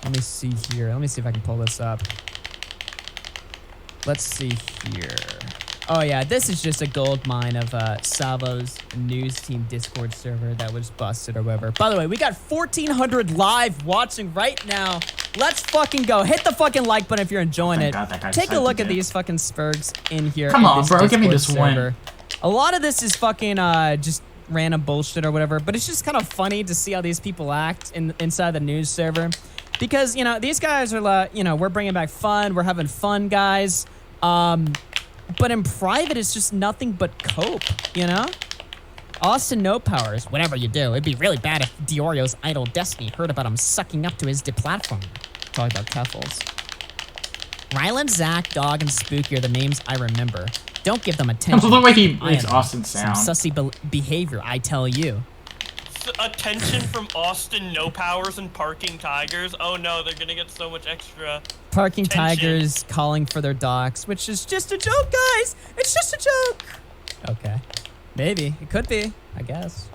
B: let me see here. Let me see if I can pull this up. Let's see here. Oh yeah, this is just a gold mine of Salvo's news team Discord server that was busted or whatever. By the way, we got 1,400 live watching right now. Let's fucking go. Hit the fucking like button if you're enjoying it.
A: God, that guy's
B: Take a
A: hyped
B: look at
A: again.
B: these fucking spurgs in here.
A: Come
B: in
A: on,
B: this
A: bro, give me
B: Discord
A: this win.
B: server. A lot of this is fucking just random bullshit or whatever, but it's just kind of funny to see how these people act inside the news server. Because, these guys are like, we're bringing back fun. We're having fun, guys. But in private, it's just nothing but cope, you know? Austin No Powers, whatever you do, it'd be really bad if Diorio's idol Destiny heard about him sucking up to his deplatformer. Talking about Teffels. Ryland, Zach, Dog, and Spooky are the names I remember. Don't give them attention.
A: The way he makes Austin sound.
B: Some sussy behavior, I tell you.
E: Attention from Austin No Powers and Parking Tigers. Oh no, they're gonna get so much extra.
B: Parking
E: attention.
B: Tigers calling for their docs, which is just a joke, guys. It's just a joke. Okay. Maybe. It could be, I guess.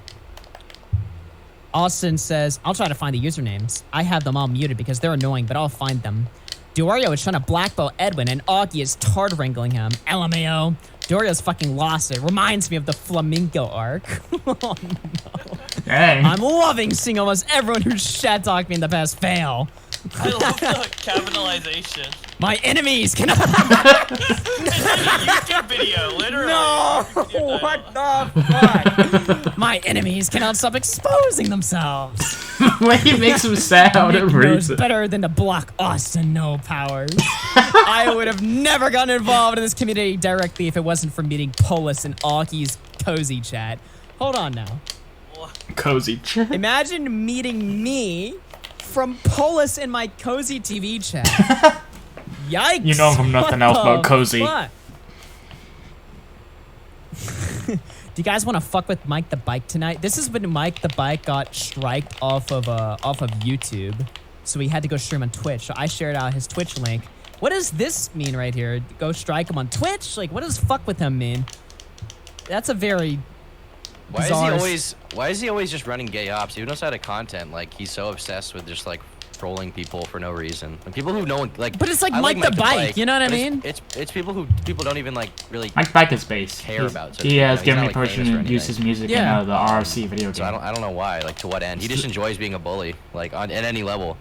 B: Austin says, I'll try to find the usernames. I have them all muted because they're annoying, but I'll find them. Dorio is trying to blackball Edwin, and Augie is tard wrangling him. LMAO. Dorio's fucking lost it. Reminds me of the Flamenco arc. Oh, no.
A: Dang.
B: I'm loving seeing almost everyone who shat talked me in the past fail.
E: I love the capitalization.
B: My enemies cannot.
E: It's like a YouTube video, literally.
B: No! What the fuck? My enemies cannot stop exposing themselves.
A: The way he makes him sound, it
B: Nick knows
A: reads it.
B: better than to block Austin No Powers. I would have never gotten involved in this community directly if it wasn't for meeting Polis and Augie's cozy chat. Hold on now.
A: Cozy chat.
B: Imagine meeting me from Polis in my cozy TV chat. Yikes.
A: You know him from nothing else but cozy.
B: Fuck? Do you guys want to fuck with Mike the Bike tonight? This is when Mike the Bike got striked off of YouTube, so he had to go stream on Twitch. So I shared out his Twitch link. What does this mean right here? Go strike him on Twitch? Like, what does fuck with him mean? That's a very
C: Why
B: bizarre...
C: is he always just running gay ops? Even outside of content, like he's so obsessed with just like trolling people for no reason. And people who no one like.
B: But it's like
C: I
B: Mike the Bike, you know what I
C: but
B: mean?
C: It's people who don't even like really.
A: Mike Bike is base.
C: Care about. So
A: he has
C: he's
A: given
C: not,
A: me
C: like,
A: permission
C: famous or
A: to use his music in
B: Yeah.
A: the RFC video game.
C: So I don't know why. Like to what end? He just enjoys being a bully, like at any level.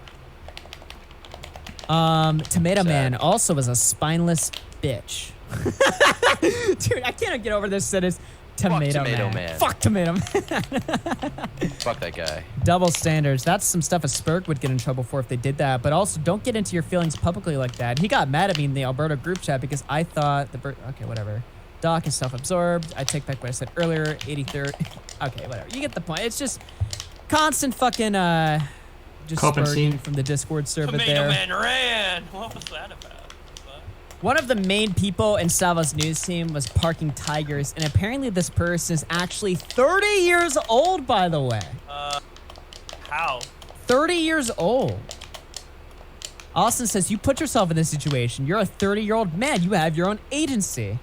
B: Tomato Man also is a spineless bitch. Dude, I can't get over this sentence. Tomato Man. Fuck Tomato Man.
C: Fuck that guy. Double
B: standards. That's some stuff a Spurg would get in trouble for if they did that. But also, don't get into your feelings publicly like that. He got mad at me in the Alberta group chat because I thought okay, whatever. Doc is self-absorbed. I take back what I said earlier. 83rd. Okay, whatever. You get the point. It's just constant fucking just Spurging from the Discord server
E: Tomato
B: there.
E: Man ran. What was that about?
B: One of the main people in Salvo's news team was Parking Tigers, and apparently this person is actually 30 years old, by the way.
E: How?
B: 30 years old. Austin says, you put yourself in this situation. You're a 30-year-old man. You have your own agency.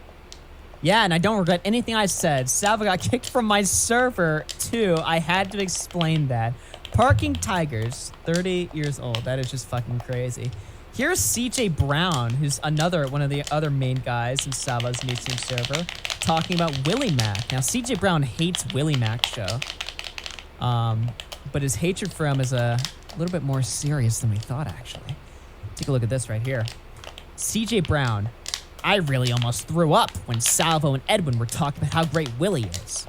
B: Yeah, and I don't regret anything I said. Salvo got kicked from my server, too. I had to explain that. Parking Tigers, 30 years old. That is just fucking crazy. Here's CJ Brown, who's one of the other main guys in Salvo's news team server, talking about Willie Mac. Now, CJ Brown hates Willie Mac's show, but his hatred for him is a little bit more serious than we thought, actually. Take a look at this right here. CJ Brown, I really almost threw up when Salvo and Edwin were talking about how great Willie is.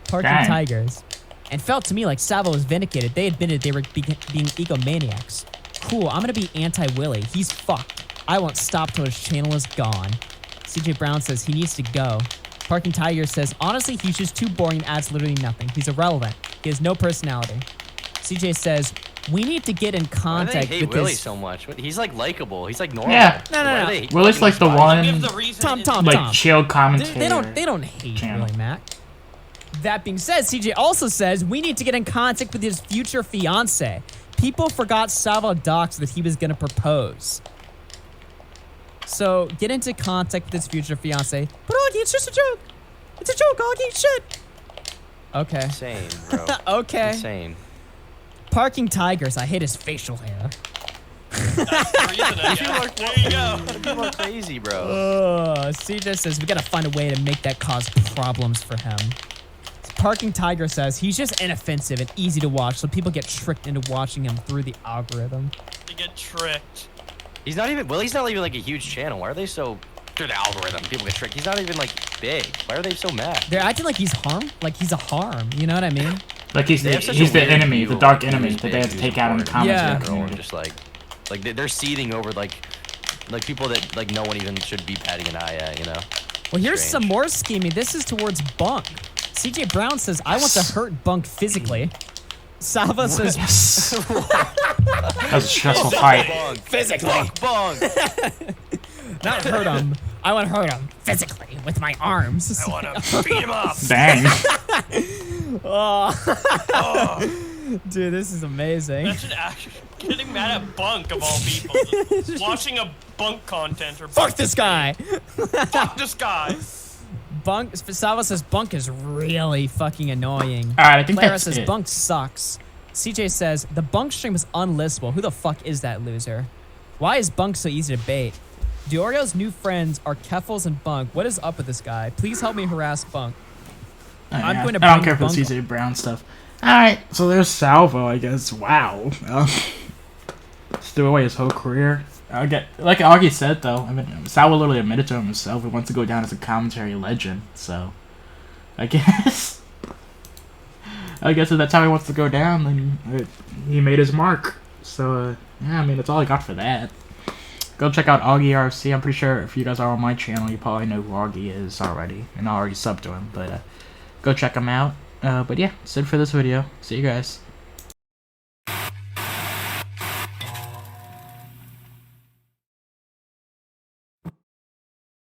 B: Parking Tigers. And felt to me like Salvo was vindicated. They admitted they were being egomaniacs. Cool, I'm gonna be anti-Willie. He's fucked. I won't stop till his channel is gone. CJ Brown says he needs to go. Parking Tiger says, honestly, he's just too boring and adds literally nothing. He's irrelevant. He has no personality. CJ says, we need to get in contact
C: Why do they hate
B: with
C: Willie
B: this...
C: so much? He's like likable. He's like normal.
A: Yeah.
B: No.
A: Willie's like the one,
B: Tom.
A: chill commentator.
B: They don't hate Willie Mac. That being said, CJ also says we need to get in contact with his future fiance. People forgot Salvo docs that he was gonna propose. So get into contact with his future fiance. But Augie, it's just a joke. It's a joke, Augie. Shit. Okay.
C: Insane, bro.
B: Okay.
C: Insane.
B: Parking Tigers. I hate his facial hair.
E: That's the reason, I guess. There you go.
C: People are crazy, bro.
B: CJ says we gotta find a way to make that cause problems for him. Parking Tiger says he's just inoffensive and easy to watch, so people get tricked into watching him through the algorithm.
E: They get tricked.
C: He's not even like a huge channel. Why are they so through the algorithm? People get tricked. He's not even like big. Why are they so mad?
B: They're acting like he's a harm. You know what I mean?
A: Like he's the enemy, the dark enemy that they have to take out in the comments.
C: Yeah. Just like they're seething over like Like people that like no one even should be batting an eye at, you know.
B: Well, here's
C: Strange.
B: some more scheming. This is towards Bunk. CJ Brown says, I want to hurt Bunk physically. Salvo says,
A: That was a stressful fight.
B: physically.
C: Bunk.
B: Not hurt him. I want to hurt him physically with my arms.
E: I want to beat him up.
A: Dang.
B: Oh. Dude, this is amazing.
E: That's an action. Getting mad at Bunk of all people. Just watching a Bunk content or
B: Fuck this guy.
E: Fuck this guy.
B: Bunk. Salvo says Bunk is really fucking annoying.
A: All right, I think
B: Clara
A: that's
B: says
A: it.
B: Bunk sucks. CJ says the Bunk stream is unlistable. Who the fuck is that loser? Why is Bunk so easy to bait? Diorio's new friends are Keffels and Bunk. What is up with this guy? Please help me harass Bunk. I'm going to
A: I don't
B: bring
A: care for the
B: Bunk-
A: CJ Brown stuff. Alright, so there's Salvo, I guess. Wow. Just threw away his whole career. I get, like Augie said, though, I mean, Salvo literally admitted to himself he wants to go down as a commentary legend, so I guess if that's how he wants to go down, then he made his mark. So, yeah, I mean, that's all I got for that. Go check out Augie RFC. I'm pretty sure if you guys are on my channel, you probably know who Augie is already, and I already subbed to him, but go check him out. But yeah, that's it for this video. See you guys.